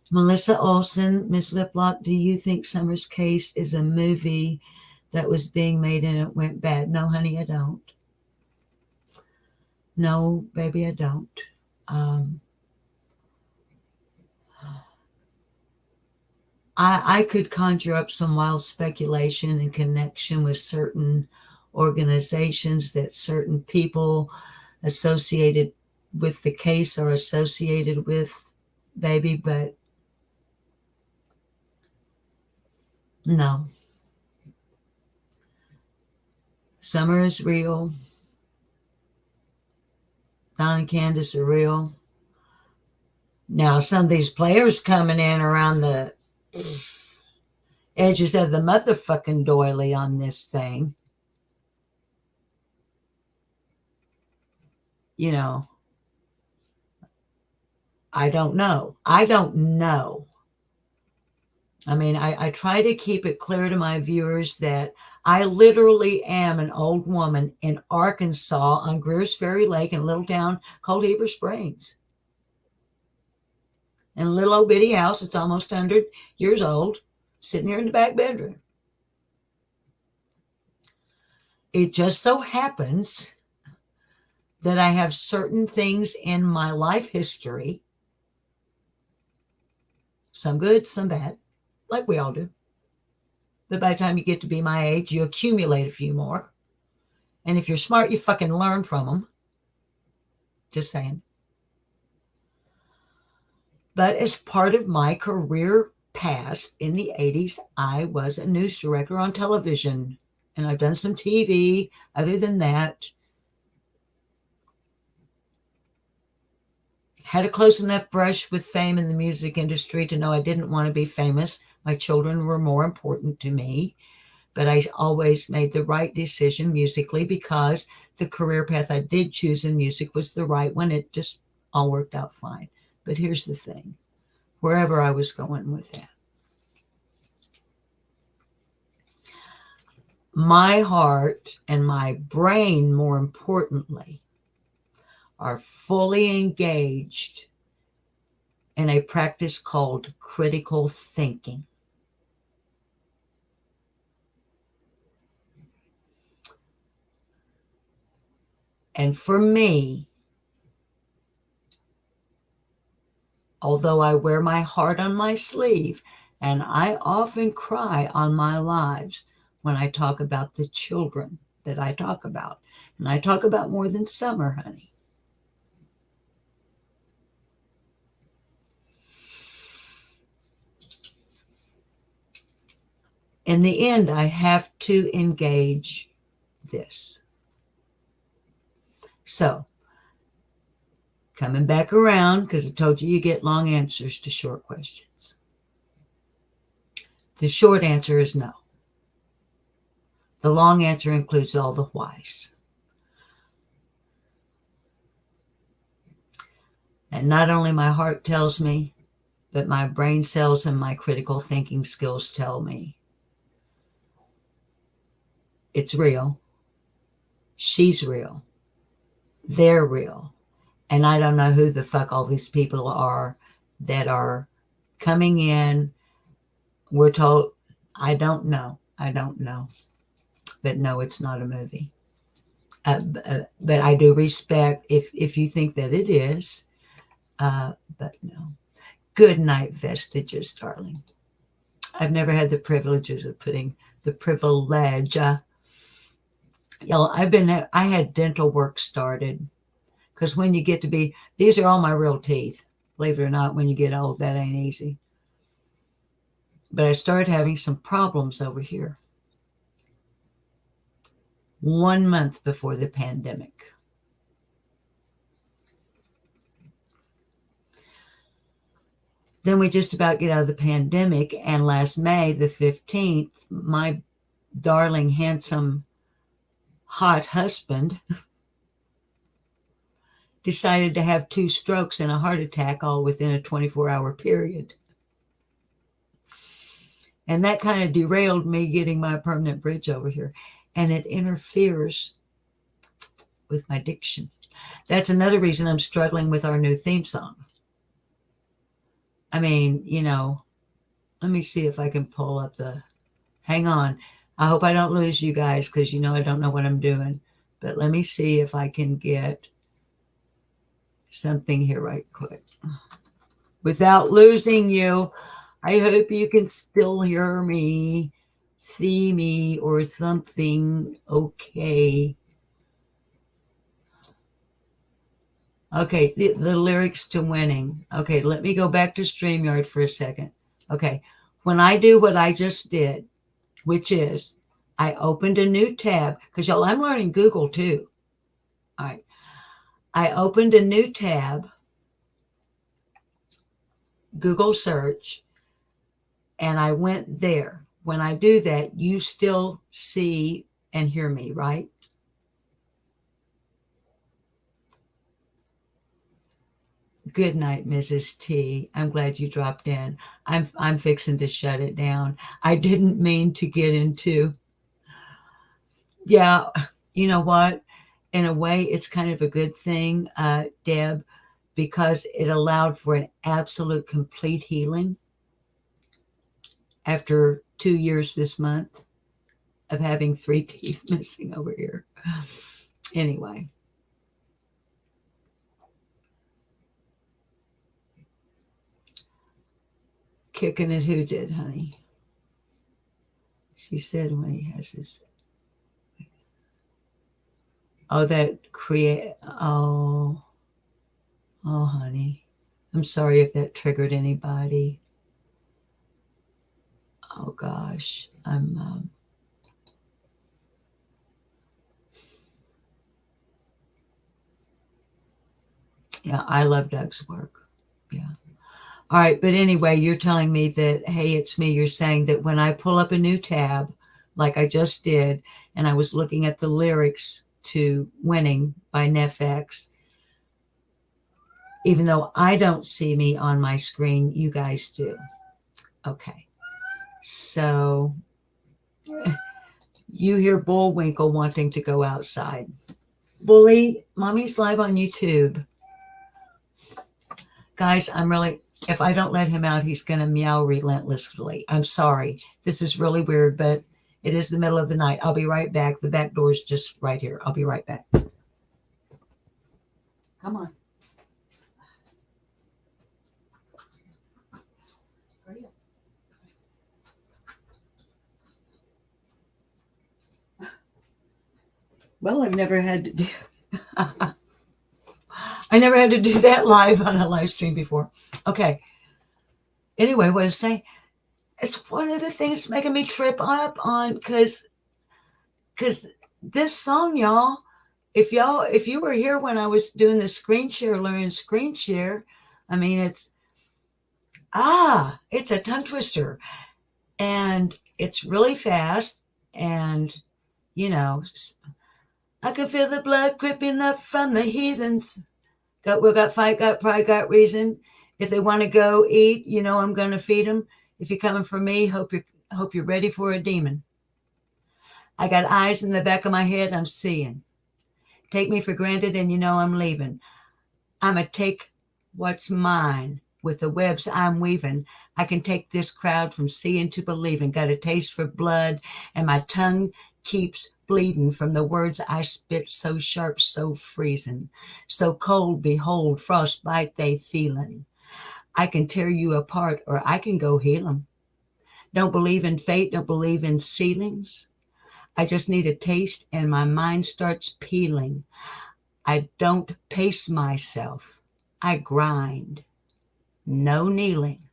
Melissa Olson, Miss Liplock, do you think Summer's Case is a movie that was being made and it went bad? No, honey, I don't. No, baby, I don't. I could conjure up some wild speculation in connection with certain organizations that certain people associated with the case are associated with, baby, but no. Summer is real. Don and Candace are real. Now, some of these players coming in around the edges of the motherfucking doily on this thing, I don't know. I mean, I try to keep it clear to my viewers that I literally am an old woman in Arkansas on Greer's Ferry Lake in a little town called Heber Springs. In a little old bitty house, it's almost 100 years old, sitting here in the back bedroom. It just so happens that I have certain things in my life history, some good, some bad, like we all do. But by the time you get to be my age, you accumulate a few more. And if you're smart, you fucking learn from them. Just saying. But as part of my career past in the 80s, I was a news director on television. And I've done some TV. Other than that, had a close enough brush with fame in the music industry to know I didn't want to be famous. My children were more important to me. But I always made the right decision musically because the career path I did choose in music was the right one. It just all worked out fine. But here's the thing, wherever I was going with that. My heart and my brain, more importantly, are fully engaged in a practice called critical thinking. And for me, although I wear my heart on my sleeve, and I often cry on my lives when I talk about the children that I talk about. And I talk about more than Summer, honey. in the end, I have to engage this. So, coming back around, because I told you get long answers to short questions. The short answer is no. The long answer includes all the whys. And not only my heart tells me, but my brain cells and my critical thinking skills tell me it's real. She's real. They're real. And I don't know who the fuck all these people are that are coming in. We're told, I don't know. But no, it's not a movie. But I do respect if you think that it is. But no. Good night, vestiges, darling. I've never had the privilege of putting the privilege. I had dental work started because when you get to be, these are all my real teeth. Believe it or not, when you get old, that ain't easy. But I started having some problems over here 1 month before the pandemic. Then we just about get out of the pandemic, and last May the 15th, my darling, handsome, hot husband decided to have 2 strokes and a heart attack all within a 24-hour period. And that kind of derailed me getting my permanent bridge over here. And it interferes with my diction. That's another reason I'm struggling with our new theme song. I mean, let me see if I can pull up hang on. I hope I don't lose you guys because I don't know what I'm doing. But let me see if I can get something here right quick. Without losing you, I hope you can still hear me, see me, or something. Okay. Okay, the lyrics to Winning. Okay, let me go back to StreamYard for a second. Okay, when I do what I just did, which is I opened a new tab, because y'all, I'm learning Google too. All right. I opened a new tab, Google search, and I went there. When I do that, you still see and hear me, right? Good night, Mrs. T. I'm glad you dropped in. I'm fixing to shut it down. I didn't mean to get into. Yeah, you know what? In a way, it's kind of a good thing, Deb, because it allowed for an absolute complete healing after 2 years this month of having 3 teeth missing over here. Anyway. Kicking it, who did, honey? She said when he has his. Oh, oh, honey. I'm sorry if that triggered anybody. Oh, gosh. Yeah, I love Doug's work. Yeah. All right. But anyway, you're telling me that, hey, it's me. You're saying that when I pull up a new tab, like I just did, and I was looking at the lyrics to Winning by NFX, even though I don't see me on my screen, you guys do. Okay. So you hear Bullwinkle wanting to go outside. Bully, Mommy's live on YouTube. Guys, if I don't let him out, he's going to meow relentlessly. I'm sorry. This is really weird, but it is the middle of the night. I'll be right back. The back door is just right here. I'll be right back. Come on. Hurry up. Well, I've never had to do I never had to do that live on a live stream before. Okay. Anyway, what to say? it's one of the things making me trip up on, because this song, y'all, if you were here when I was doing the screen share, learning screen share, I mean, it's a tongue twister, and it's really fast, and you know, I can feel the blood creeping up from the heathens. Got will, got fight, got pride, got reason. If they want to go eat, you know I'm gonna feed them. If you're coming for me, hope you're ready for a demon. I got eyes in the back of my head, I'm seeing. Take me for granted, and you know I'm leaving. I'ma take what's mine with the webs I'm weaving. I can take this crowd from seeing to believing. Got a taste for blood, and my tongue keeps bleeding from the words I spit, so sharp, so freezing. So cold, behold, frostbite they feeling. I can tear you apart, or I can go heal 'em. Don't believe in fate, don't believe in ceilings. I just need a taste, and my mind starts peeling. I don't pace myself. I grind. No kneeling.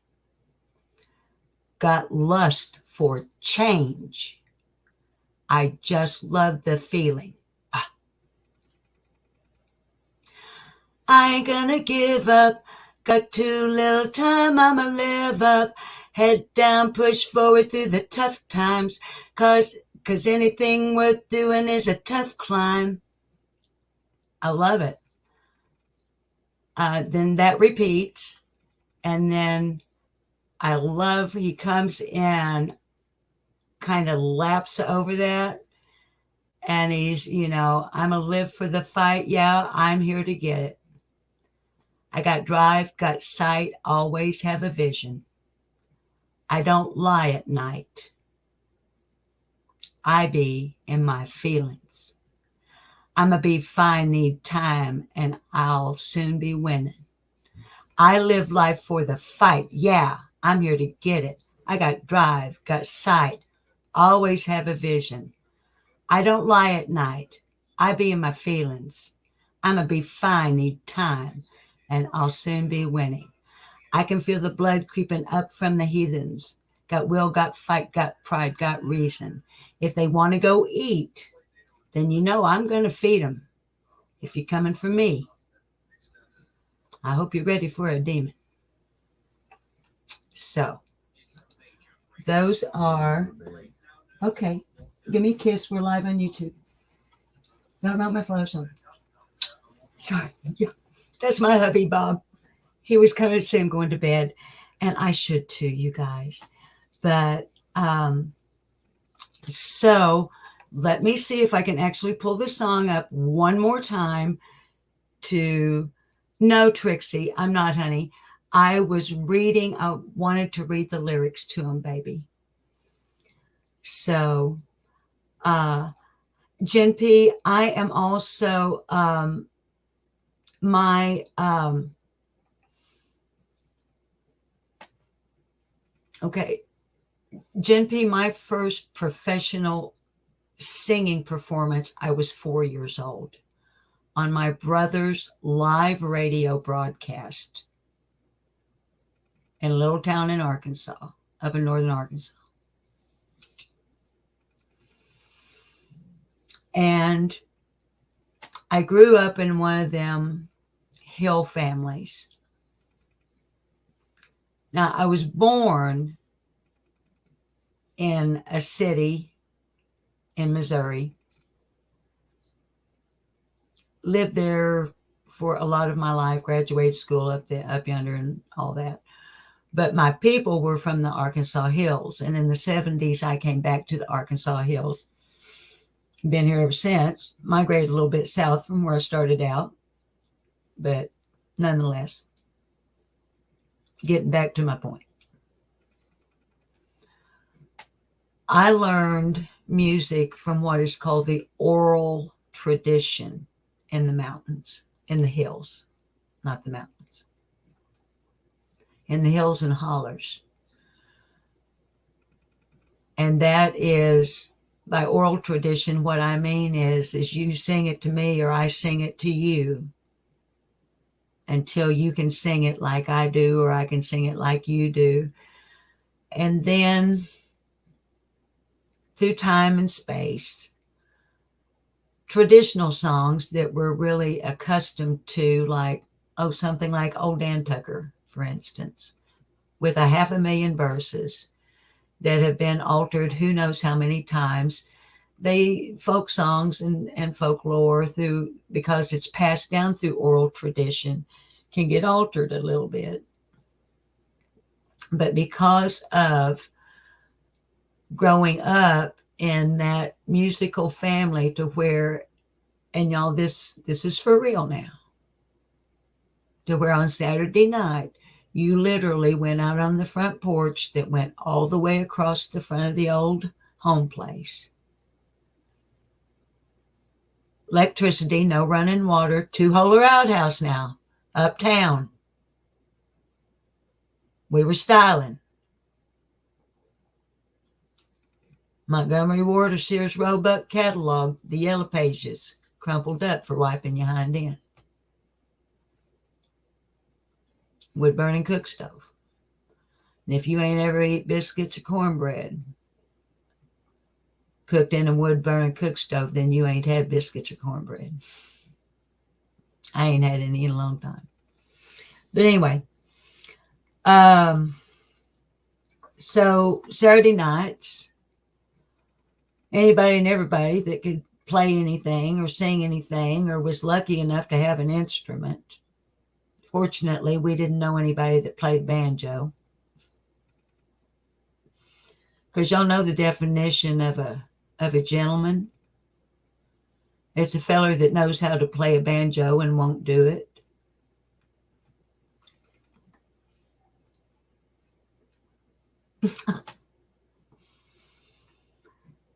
Got lust for change. I just love the feeling. I ain't gonna give up. Got too little time, I'ma live up. Head down, push forward through the tough times. Cause anything worth doing is a tough climb. I love it. Then that repeats. And then I love he comes in, kind of laps over that. And he's, I'm a live for the fight. Yeah, I'm here to get it. I got drive, got sight, always have a vision. I don't lie at night. I be in my feelings. I'ma be fine, need time, and I'll soon be winning. I live life for the fight. Yeah, I'm here to get it. I got drive, got sight, always have a vision. I don't lie at night. I be in my feelings. I'ma be fine, need time, and I'll soon be winning. I can feel the blood creeping up from the heathens. Got will, got fight, got pride, got reason. If they want to go eat, then you know I'm going to feed them. If you're coming for me, I hope you're ready for a demon. So, those are, okay, give me a kiss. We're live on YouTube. No, not my flowers on. Sorry. Yeah, that's my hubby, Bob. He was coming to say I'm going to bed, and I should too, you guys. But, so let me see if I can actually pull the song up one more time to, no, Trixie, I'm not, honey. I was reading, I wanted to read the lyrics to him, baby. So, Jen P, I am also, okay, Jen P, my first professional singing performance, I was 4 years old on my brother's live radio broadcast in a little town in Arkansas, up in northern Arkansas. And I grew up in one of them hill families. Now, I was born in a city in Missouri, lived there for a lot of my life, graduated school up yonder and all that. But my people were from the Arkansas Hills. And in the 70s, I came back to the Arkansas Hills. Been here ever since. Migrated a little bit south from where I started out. But nonetheless, getting back to my point. I learned music from what is called the oral tradition in the mountains, in the hills, not the mountains, in the hills and hollers. And that is, by oral tradition, what I mean is you sing it to me or I sing it to you until you can sing it like I do or I can sing it like you do. And then through time and space, traditional songs that we're really accustomed to, like, something like Old Dan Tucker, for instance, with 500,000 verses that have been altered who knows how many times. Folk songs and folklore, through, because it's passed down through oral tradition, can get altered a little bit. But because of growing up in that musical family, to where, and y'all, this is for real now, to where on Saturday night, you literally went out on the front porch that went all the way across the front of the old home place. Electricity, no running water, 2-holer outhouse now, uptown. We were styling. Montgomery Ward or Sears Roebuck catalog, the yellow pages, crumpled up for wiping your hind end. Wood burning cook stove. And if you ain't ever eat biscuits or cornbread cooked in a wood burning cook stove, then you ain't had biscuits or cornbread. I ain't had any in a long time. But anyway, so Saturday nights, anybody and everybody that could play anything or sing anything or was lucky enough to have an instrument. Fortunately, we didn't know anybody that played banjo. Because y'all know the definition of a gentleman. It's a feller that knows how to play a banjo and won't do it.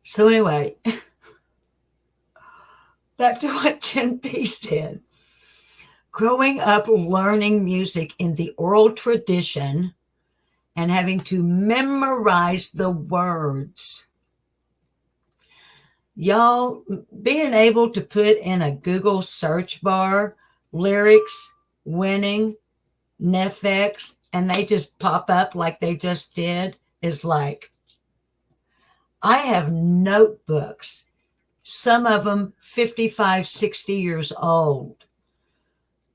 So anyway, back to what Jen P said. Growing up learning music in the oral tradition and having to memorize the words. Y'all, being able to put in a Google search bar lyrics, winning, Nefex, and they just pop up like they just did, is like, I have notebooks, some of them 55, 60 years old,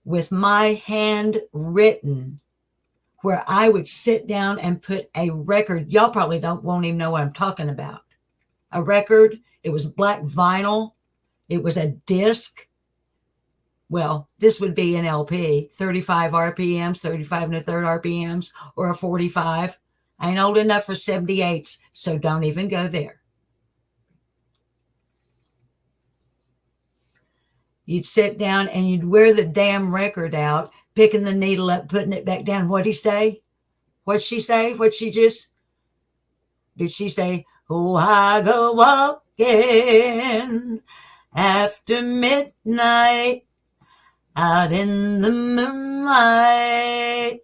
with my hand written, where I would sit down and put a record. Y'all probably won't even know what I'm talking about. A record, it was black vinyl. It was a disc. Well, this would be an LP, 35 RPMs, 35 and a third RPMs, or a 45. I ain't old enough for 78s, so don't even go there. You'd sit down and you'd wear the damn record out, picking the needle up, putting it back down. What'd he say? What'd she say? Did she say, oh, I go walking after midnight, out in the moonlight,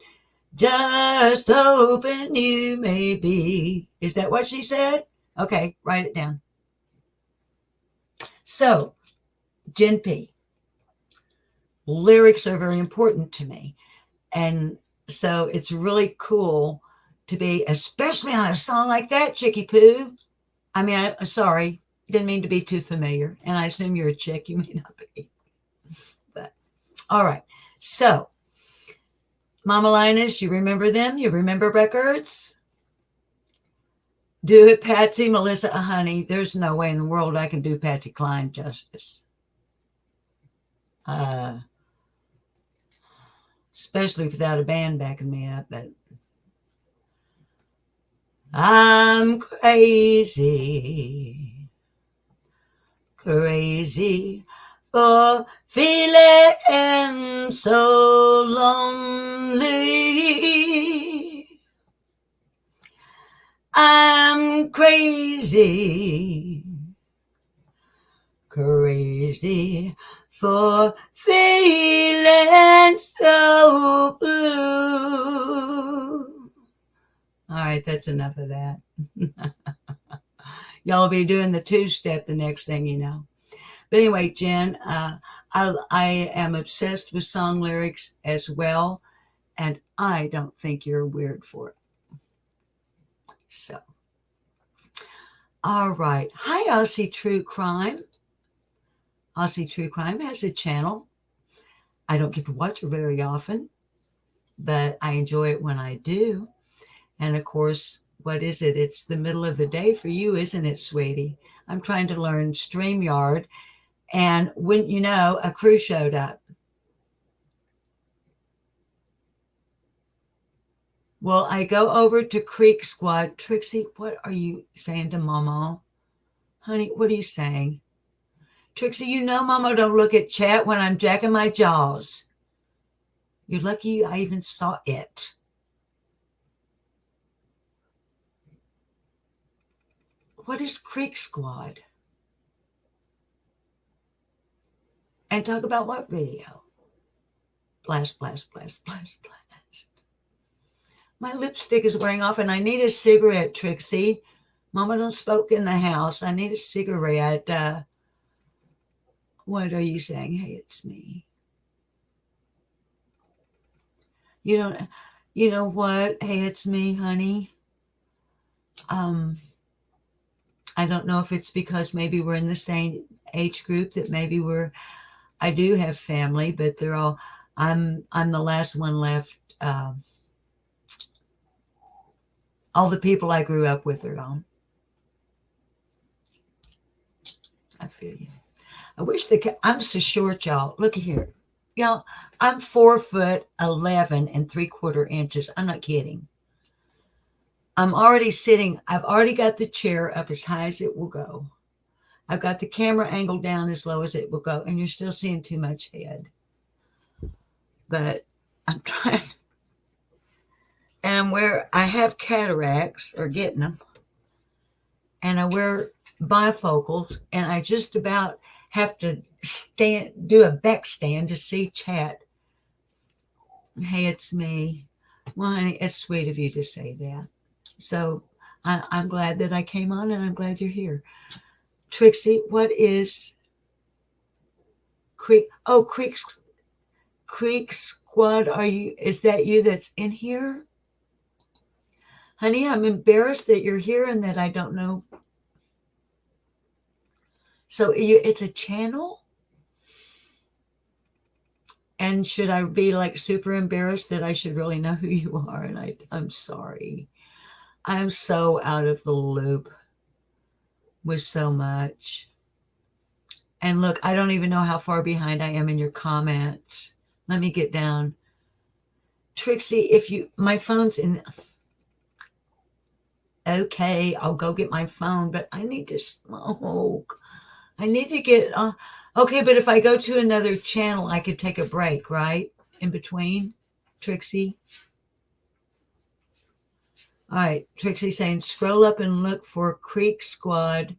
just hoping you may be. Is that what she said? Okay, write it down. So, Jen P, lyrics are very important to me. And so it's really cool to be, especially on a song like that, Chickie Poo. I mean, I'm sorry, didn't mean to be too familiar. And I assume you're a chick, you may not be. But, all right. So, Mama Linus, you remember them? You remember records? Do it, Patsy, Melissa, honey. There's no way in the world I can do Patsy Cline justice. Especially without a band backing me up. But I'm crazy for feeling so lonely. I'm crazy for feeling so blue. All right, that's enough of that. Y'all will be doing the two-step the next thing you know. But anyway, Jen, I am obsessed with song lyrics as well, and I don't think you're weird for it. So, all right. Hi, Aussie True Crime. Aussie True Crime has a channel. I don't get to watch her very often, but I enjoy it when I do. And of course, what is it? It's the middle of the day for you, isn't it, sweetie? I'm trying to learn StreamYard. And when you know, a crew showed up. Well, I go over to Creek Squad. Trixie, what are you saying to Mama? Honey, what are you saying? Trixie, you know Mama don't look at chat when I'm jacking my jaws. You're lucky I even saw it. What is Creek Squad? And talk about what video? Blast, blast, blast, blast, blast. My lipstick is wearing off and I need a cigarette, Trixie. Mama don't smoke in the house. I need a cigarette. What are you saying? Hey, it's me. You know what? Hey, it's me, honey. I don't know if it's because maybe we're in the same age group that maybe I do have family, but they're all, I'm the last one left. All the people I grew up with are gone. I feel you. I wish I'm so short, y'all. Look here. Y'all, I'm 4'11" 3/4". I'm not kidding. I'm already sitting. I've already got the chair up as high as it will go. I've got the camera angled down as low as it will go. And you're still seeing too much head. But I'm trying. And I have cataracts, or getting them. And I wear bifocals. And I just about have to do a back stand to see chat. Hey, it's me. Well, honey, it's sweet of you to say that. So I'm glad that I came on, and I'm glad you're here. Trixie, what is Creek? Oh, Creek Squad. Is that you that's in here? Honey, I'm embarrassed that you're here and that I don't know. So it's a channel? And should I be like super embarrassed that I should really know who you are? And I'm sorry. I'm so out of the loop with so much. And look, I don't even know how far behind I am in your comments. Let me get down. Trixie, my phone's in. Okay, I'll go get my phone, but I need to smoke. I need to get, okay, but if I go to another channel, I could take a break, right? In between, Trixie. All right, Trixie saying, scroll up and look for Creek Squad,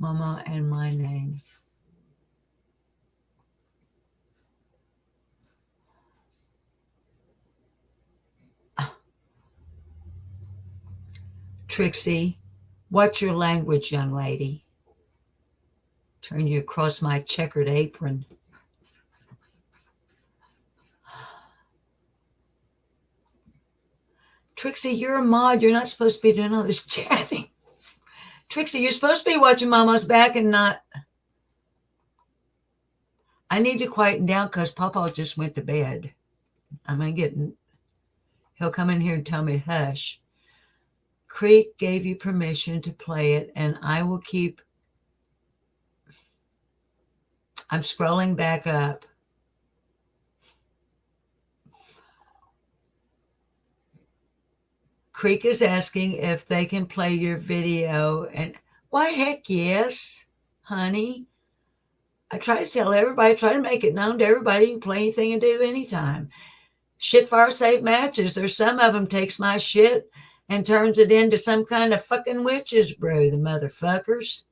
Mama, and my name. Trixie, what's your language, young lady? Turn you across my checkered apron. Trixie, you're a mod. You're not supposed to be doing all this chatting. Trixie, you're supposed to be watching Mama's back and not. I need to quieten down because Papa just went to bed. He'll come in here and tell me, hush. Creek gave you permission to play it, and I will keep. I'm scrolling back up. Creek is asking if they can play your video, and why, heck yes, honey. I try to tell everybody, try to make it known to everybody you can play anything and do anytime. Shit fire safe matches. There's some of them takes my shit and turns it into some kind of fucking witch's brew, the motherfuckers.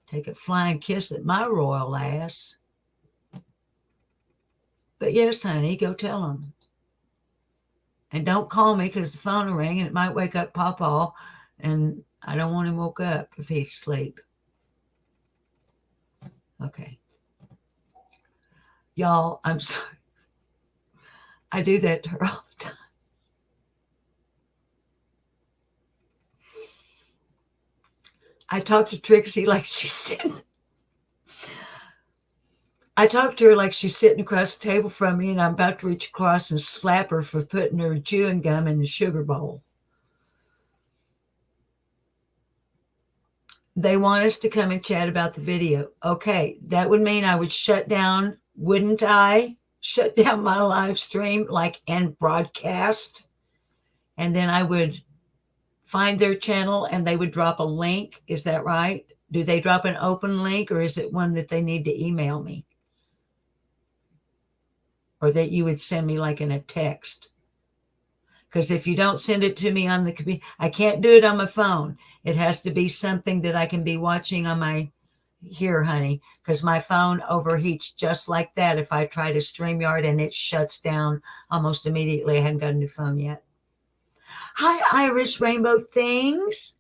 Take a flying kiss at my royal ass. But yes, honey, go tell them. And don't call me because the phone will ring and it might wake up Papa, and I don't want him woke up if he's asleep. Okay. Y'all, I'm sorry. I do that to her all the time. I talked to Trixie like she's sitting. I talked to her like she's sitting across the table from me, and I'm about to reach across and slap her for putting her chewing gum in the sugar bowl. They want us to come and chat about the video. Okay, that would mean I would shut down, wouldn't I? Shut down my live stream, like, and broadcast. And then I would find their channel and they would drop a link. Is that right? Do they drop an open link, or is it one that they need to email me? Or that you would send me like in a text? Because if you don't send it to me on the computer, I can't do it on my phone. It has to be something that I can be watching on my, here, honey, because my phone overheats just like that if I try to StreamYard and it shuts down almost immediately. I hadn't got a new phone yet. Hi, Irish Rainbow Things.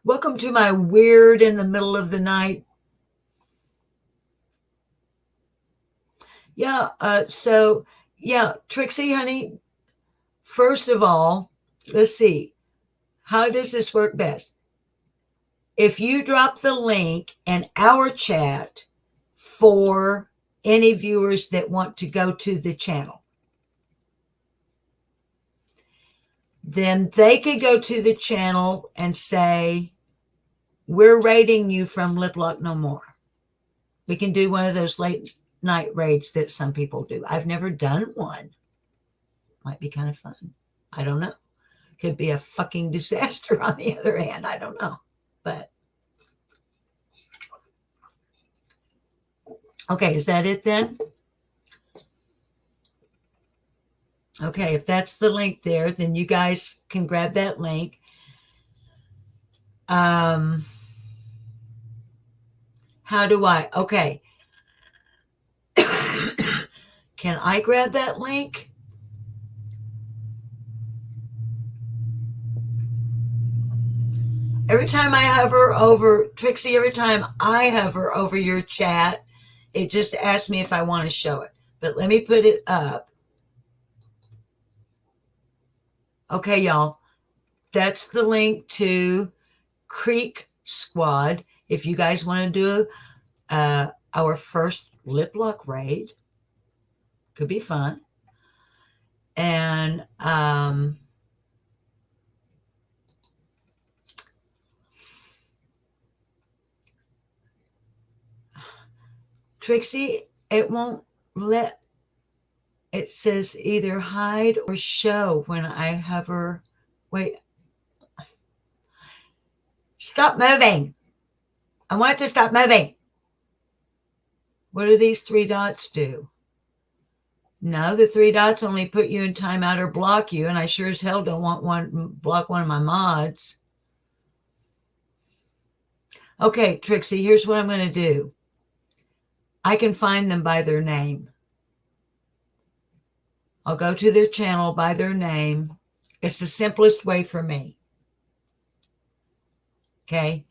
Welcome to my weird in the middle of the night. Yeah, Trixie, honey, first of all, let's see. How does this work best? If you drop the link in our chat for any viewers that want to go to the channel, then they could go to the channel and say, we're raiding you from Lip Lock No More. We can do one of those late night raids that some people do. I've never done one. Might be kind of fun. I don't know. Could be a fucking disaster on the other hand. I don't know. But okay, is that it then? Okay, if that's the link there, then you guys can grab that link. How do I? Okay. Can I grab that link? Every time I hover over, Trixie, every time I hover over your chat, it just asks me if I want to show it. But let me put it up. Okay, y'all. That's the link to Creek Squad. If you guys want to do our first Lip Lock raid, could be fun. And Trixie, it won't let, it says either hide or show when I hover. Wait. Stop moving. I want it to stop moving. What do these three dots do? No, the three dots only put you in timeout or block you, and I sure as hell don't want block one of my mods. Okay, Trixie, here's what I'm going to do. I can find them by their name. I'll go to their channel by their name. It's the simplest way for me. Okay.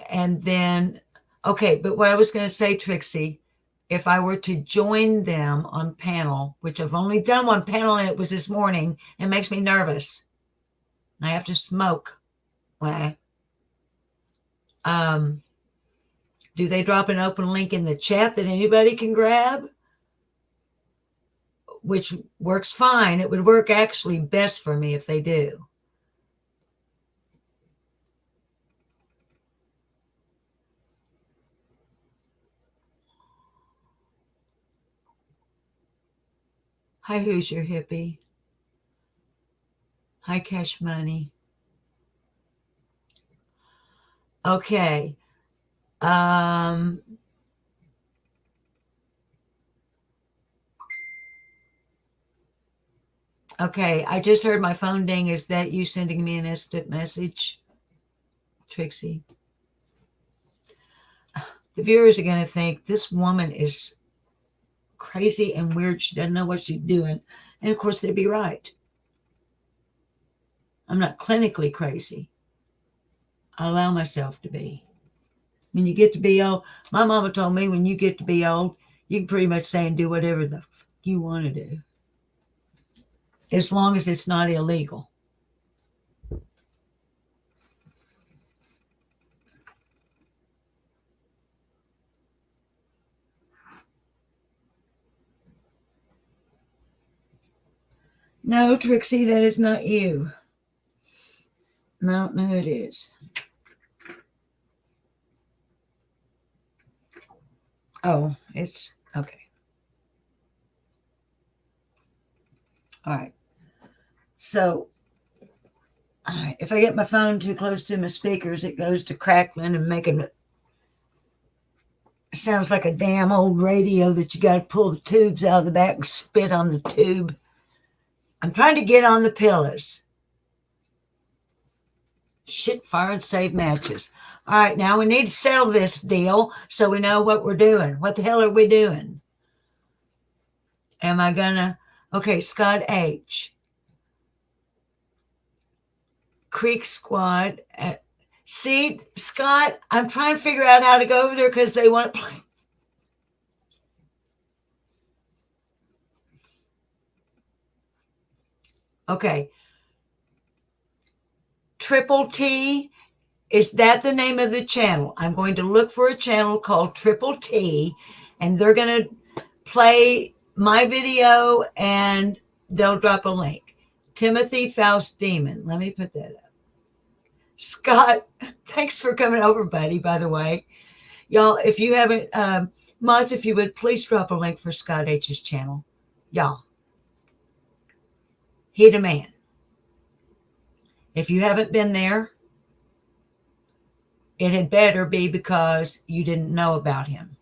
And then, okay, but what I was going to say, Trixie, if I were to join them on panel, which I've only done one panel and it was this morning, it makes me nervous. I have to smoke. Well, do they drop an open link in the chat that anybody can grab? Which works fine. It would work actually best for me if they do. Hi, who's your hippie? Hi, Cash Money. Okay. Okay, I just heard my phone ding. Is that you sending me an instant message, Trixie? The viewers are going to think this woman is crazy and weird. She doesn't know what she's doing. And of course, they'd be right. I'm not clinically crazy. I allow myself to be. When you get to be old, my mama told me when you get to be old, you can pretty much say and do whatever the fuck you want to do. as long as it's not illegal. No, Trixie, that is not you. I don't know who it is. Oh, it's okay. All right. So if I get my phone too close to my speakers, it goes to crackling and making it sounds like a damn old radio that you got to pull the tubes out of the back and spit on the tube. I'm trying to get on the pillows. Shit, fire and save matches. All right, now we need to settle this deal so we know what we're doing. What the hell are we doing? Am I gonna... Okay, Scott H. Creek Squad. See, Scott, I'm trying to figure out how to go over there because they want to play. Okay. Triple T, is that the name of the channel? I'm going to look for a channel called Triple T, and they're going to play my video and they'll drop a link. Timothy Faust Demon. Let me put that up. Scott, thanks for coming over, buddy, by the way. Y'all, if you haven't, mods, if you would, please drop a link for Scott H's channel. Y'all, he the man. If you haven't been there, it had better be because you didn't know about him.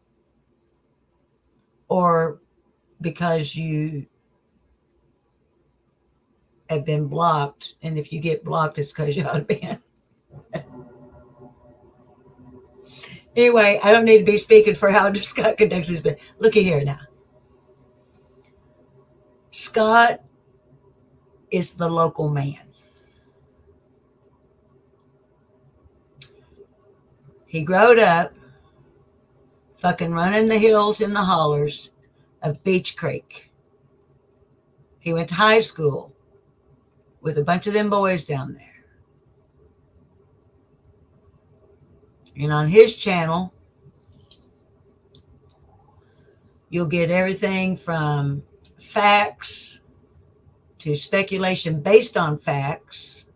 Or because you have been blocked. And if you get blocked, it's because you ought to be. Anyway, I don't need to be speaking for how Scott conducts his business. Looky here now. Scott is the local man. He growed up fucking running the hills and the hollers of Beach Creek. He went to high school with a bunch of them boys down there. And on his channel, you'll get everything from facts to speculation based on facts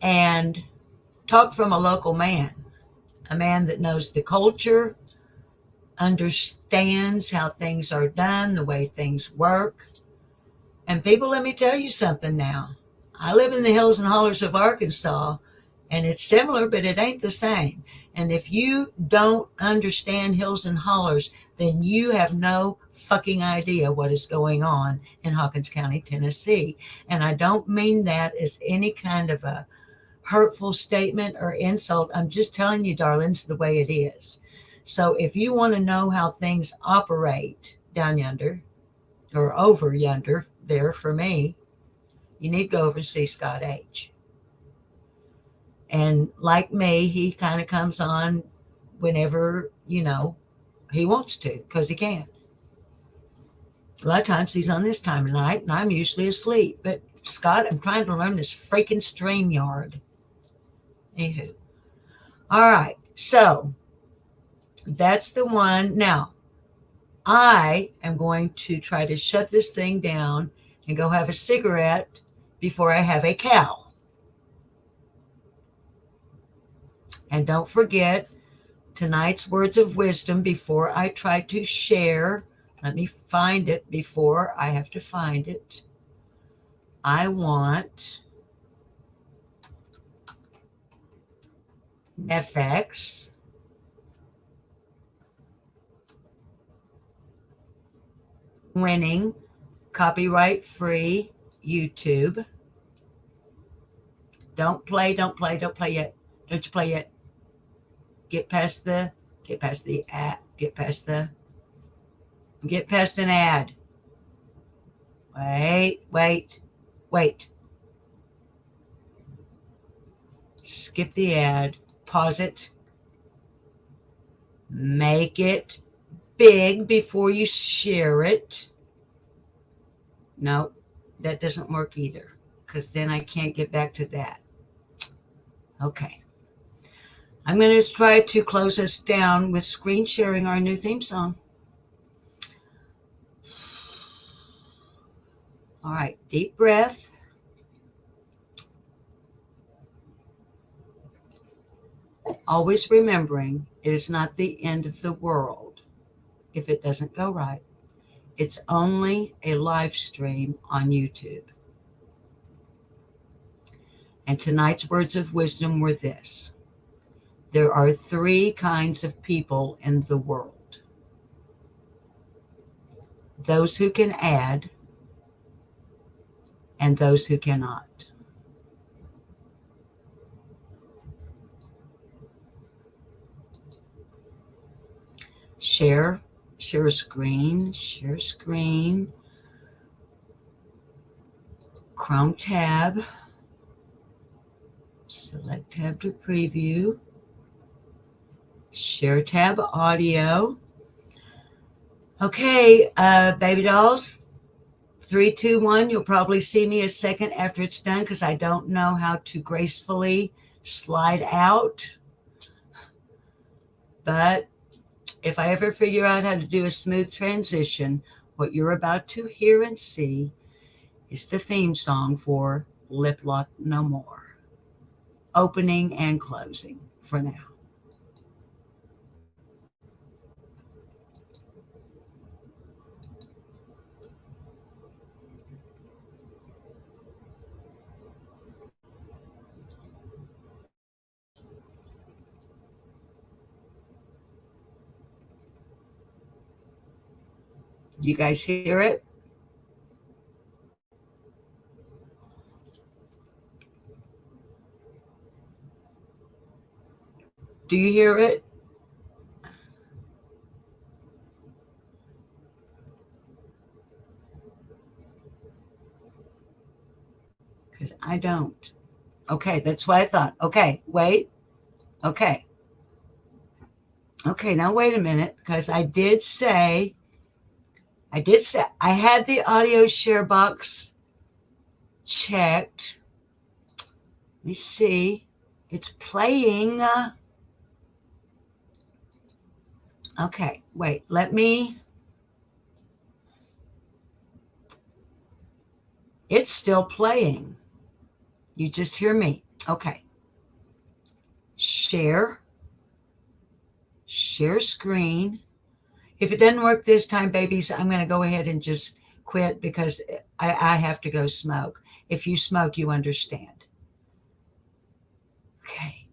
and talk from a local man, a man that knows the culture, understands how things are done, the way things work. And people, let me tell you something now. I live in the hills and hollers of Arkansas, and it's similar, but it ain't the same. And if you don't understand hills and hollers, then you have no fucking idea what is going on in Hawkins County, Tennessee. And I don't mean that as any kind of a hurtful statement or insult. I'm just telling you, darlings, the way it is. So if you want to know how things operate down yonder, or over yonder, there for me, you need to go over and see Scott H. And like me, he kind of comes on whenever, he wants to, because he can. A lot of times he's on this time of night, and I'm usually asleep. But Scott, I'm trying to learn this freaking StreamYard. Anywho. All right, so that's the one. Now, I am going to try to shut this thing down and go have a cigarette before I have a cow. And don't forget tonight's words of wisdom before I try to share. Let me find it before I have to find it. I want FX winning copyright free YouTube. Don't play yet. Don't you play yet. Get past an ad. Wait. Skip the ad. Pause it. Make it big before you share it. No, that doesn't work either, because then I can't get back to that. Okay. I'm going to try to close us down with screen sharing our new theme song. All right, deep breath. Always remembering it is not the end of the world if it doesn't go right. It's only a live stream on YouTube. And tonight's words of wisdom were this: there are 3 kinds of people in the world: those who can add and those who cannot. Share screen, Chrome tab, select tab to preview, share tab audio. Okay, baby dolls, 3, 2, 1. You'll probably see me a second after it's done because I don't know how to gracefully slide out. But if I ever figure out how to do a smooth transition, what you're about to hear and see is the theme song for Lip Lock No More. Opening and closing for now. You guys hear it? Do you hear it? Because I don't. Okay, that's what I thought. Okay, wait. Okay, now wait a minute, because I had the audio share box checked. Let me see. It's playing. Okay, wait, it's still playing. You just hear me. Okay. Share screen. If it doesn't work this time, babies, I'm going to go ahead and just quit because I have to go smoke. If you smoke, you understand. Okay.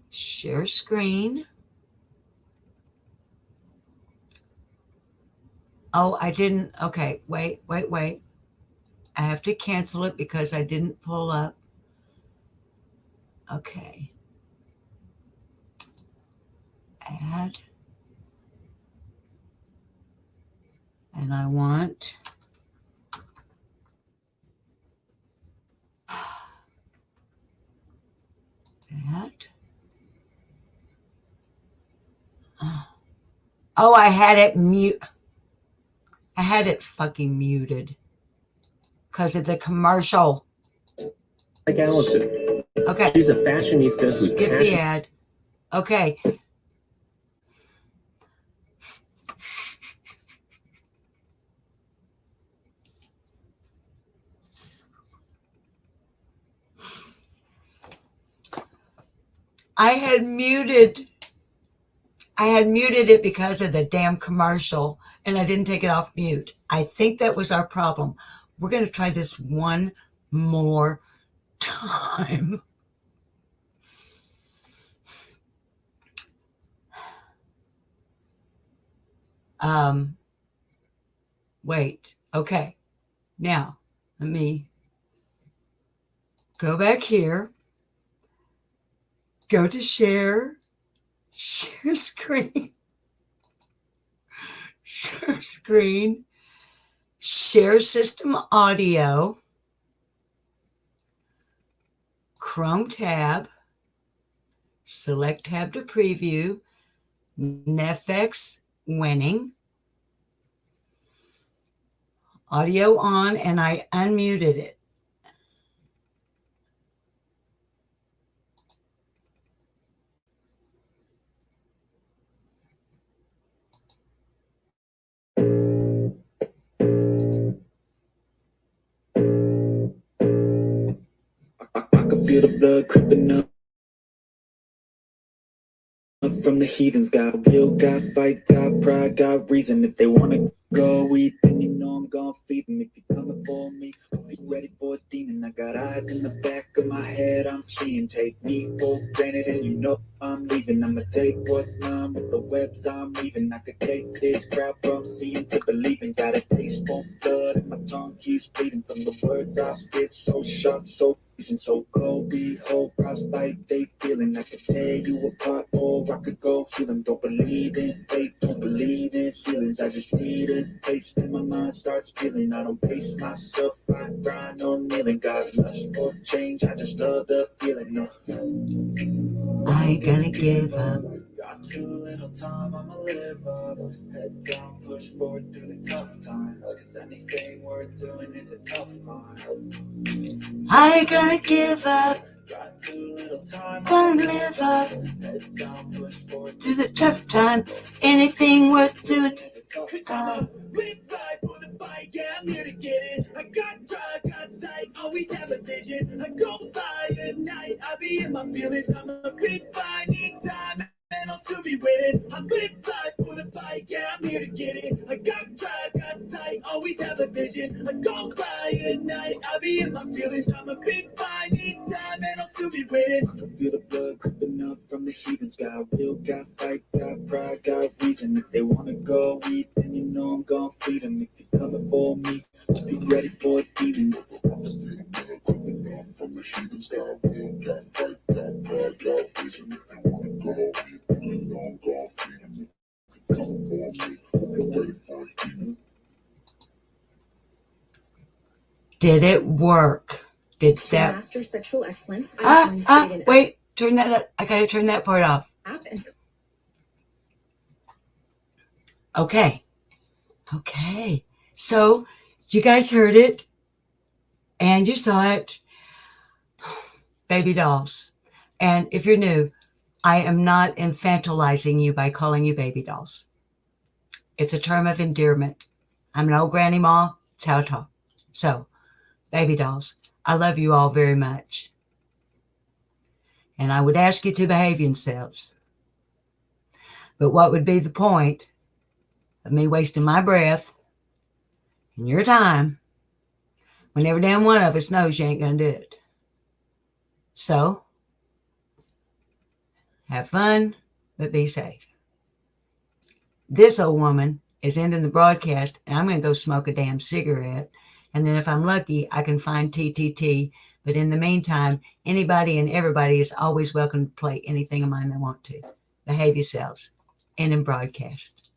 Share screen. Oh, I didn't. Okay, wait. I have to cancel it because I didn't pull up. Okay. Add. And I want that. Oh, I had it mute. I had it fucking muted because of the commercial. Like Allison. Okay. She's a fashionista who's Skip passionate. the ad. Okay. I had muted it because of the damn commercial, and I didn't take it off mute. I think that was our problem. We're going to try this one more time. Wait. Okay. Now, let me go back here. Go to share screen. Share screen. Share system audio. Chrome tab. Select tab to preview. Netflix winning. Audio on, and I unmuted it. I can feel the blood creeping up from the heathens. Got will, got fight, got pride, got reason. If they wanna go eat, then you know I'm gonna feed them. If you're coming for me, be ready for a demon. I got eyes in the back of my head, I'm seeing. Take me for granted and you know I'm leaving. I'ma take what's mine with the webs I'm weaving. I could take this crowd from seeing to believing. Got a taste for blood and my tongue keeps bleeding from the words I spit. So sharp, so and so cold, behold, frostbite, they feeling. I could tear you apart, or I could go heal them. Don't believe in fate, don't believe in ceilings. I just need a taste, and my mind starts feeling. I don't pace myself, I grind on kneeling. Got lust for change, I just love the feeling. No, I ain't gonna give up. got too little time, I'ma live up. Head down, push forward through the tough times. Cause anything worth doing is a tough climb. I ain't gonna give up. Got too little time, Gonna live up head down, push forward to the tough time. Anything worth doing. Cause I'm a big fight for the fight, yeah, I'm here to get it. I got drive, got sight, always have a vision. I go by at night, I be in my feelings. I'm a big fight, need time, and I'll still be winning. I'm big fight for the fight, yeah, I'm here to get it. I got drive, got sight, always have a vision. I go by at night, I be in my feelings. I'm a big fight, need time, and I'll still be winning. I can feel the blood creeping up from the heathens. Got will, got fight, got pride, got reason. If they wanna go eat, then you know I'm gonna feed them. If you're coming for me, be ready for a demon. From the heathens, got will, got fight, got pride, got reason. If they wanna go eat, then you know I'm gonna feed them. If you're coming for me, be ready for a demon. Did it work? Did that? Master sexual excellence. Wait, turn that up. I gotta turn that part off. App and Okay. So you guys heard it and you saw it. Baby dolls. And if you're new, I am not infantilizing you by calling you baby dolls. It's a term of endearment. I'm an old granny ma. It's how I talk. So, baby dolls, I love you all very much. And I would ask you to behave yourselves. But what would be the point of me wasting my breath and your time when every damn one of us knows you ain't going to do it? So, have fun, but be safe. This old woman is ending the broadcast, and I'm going to go smoke a damn cigarette. And then if I'm lucky, I can find TTT. But in the meantime, anybody and everybody is always welcome to play anything of mine they want to. Behave yourselves. End in broadcast.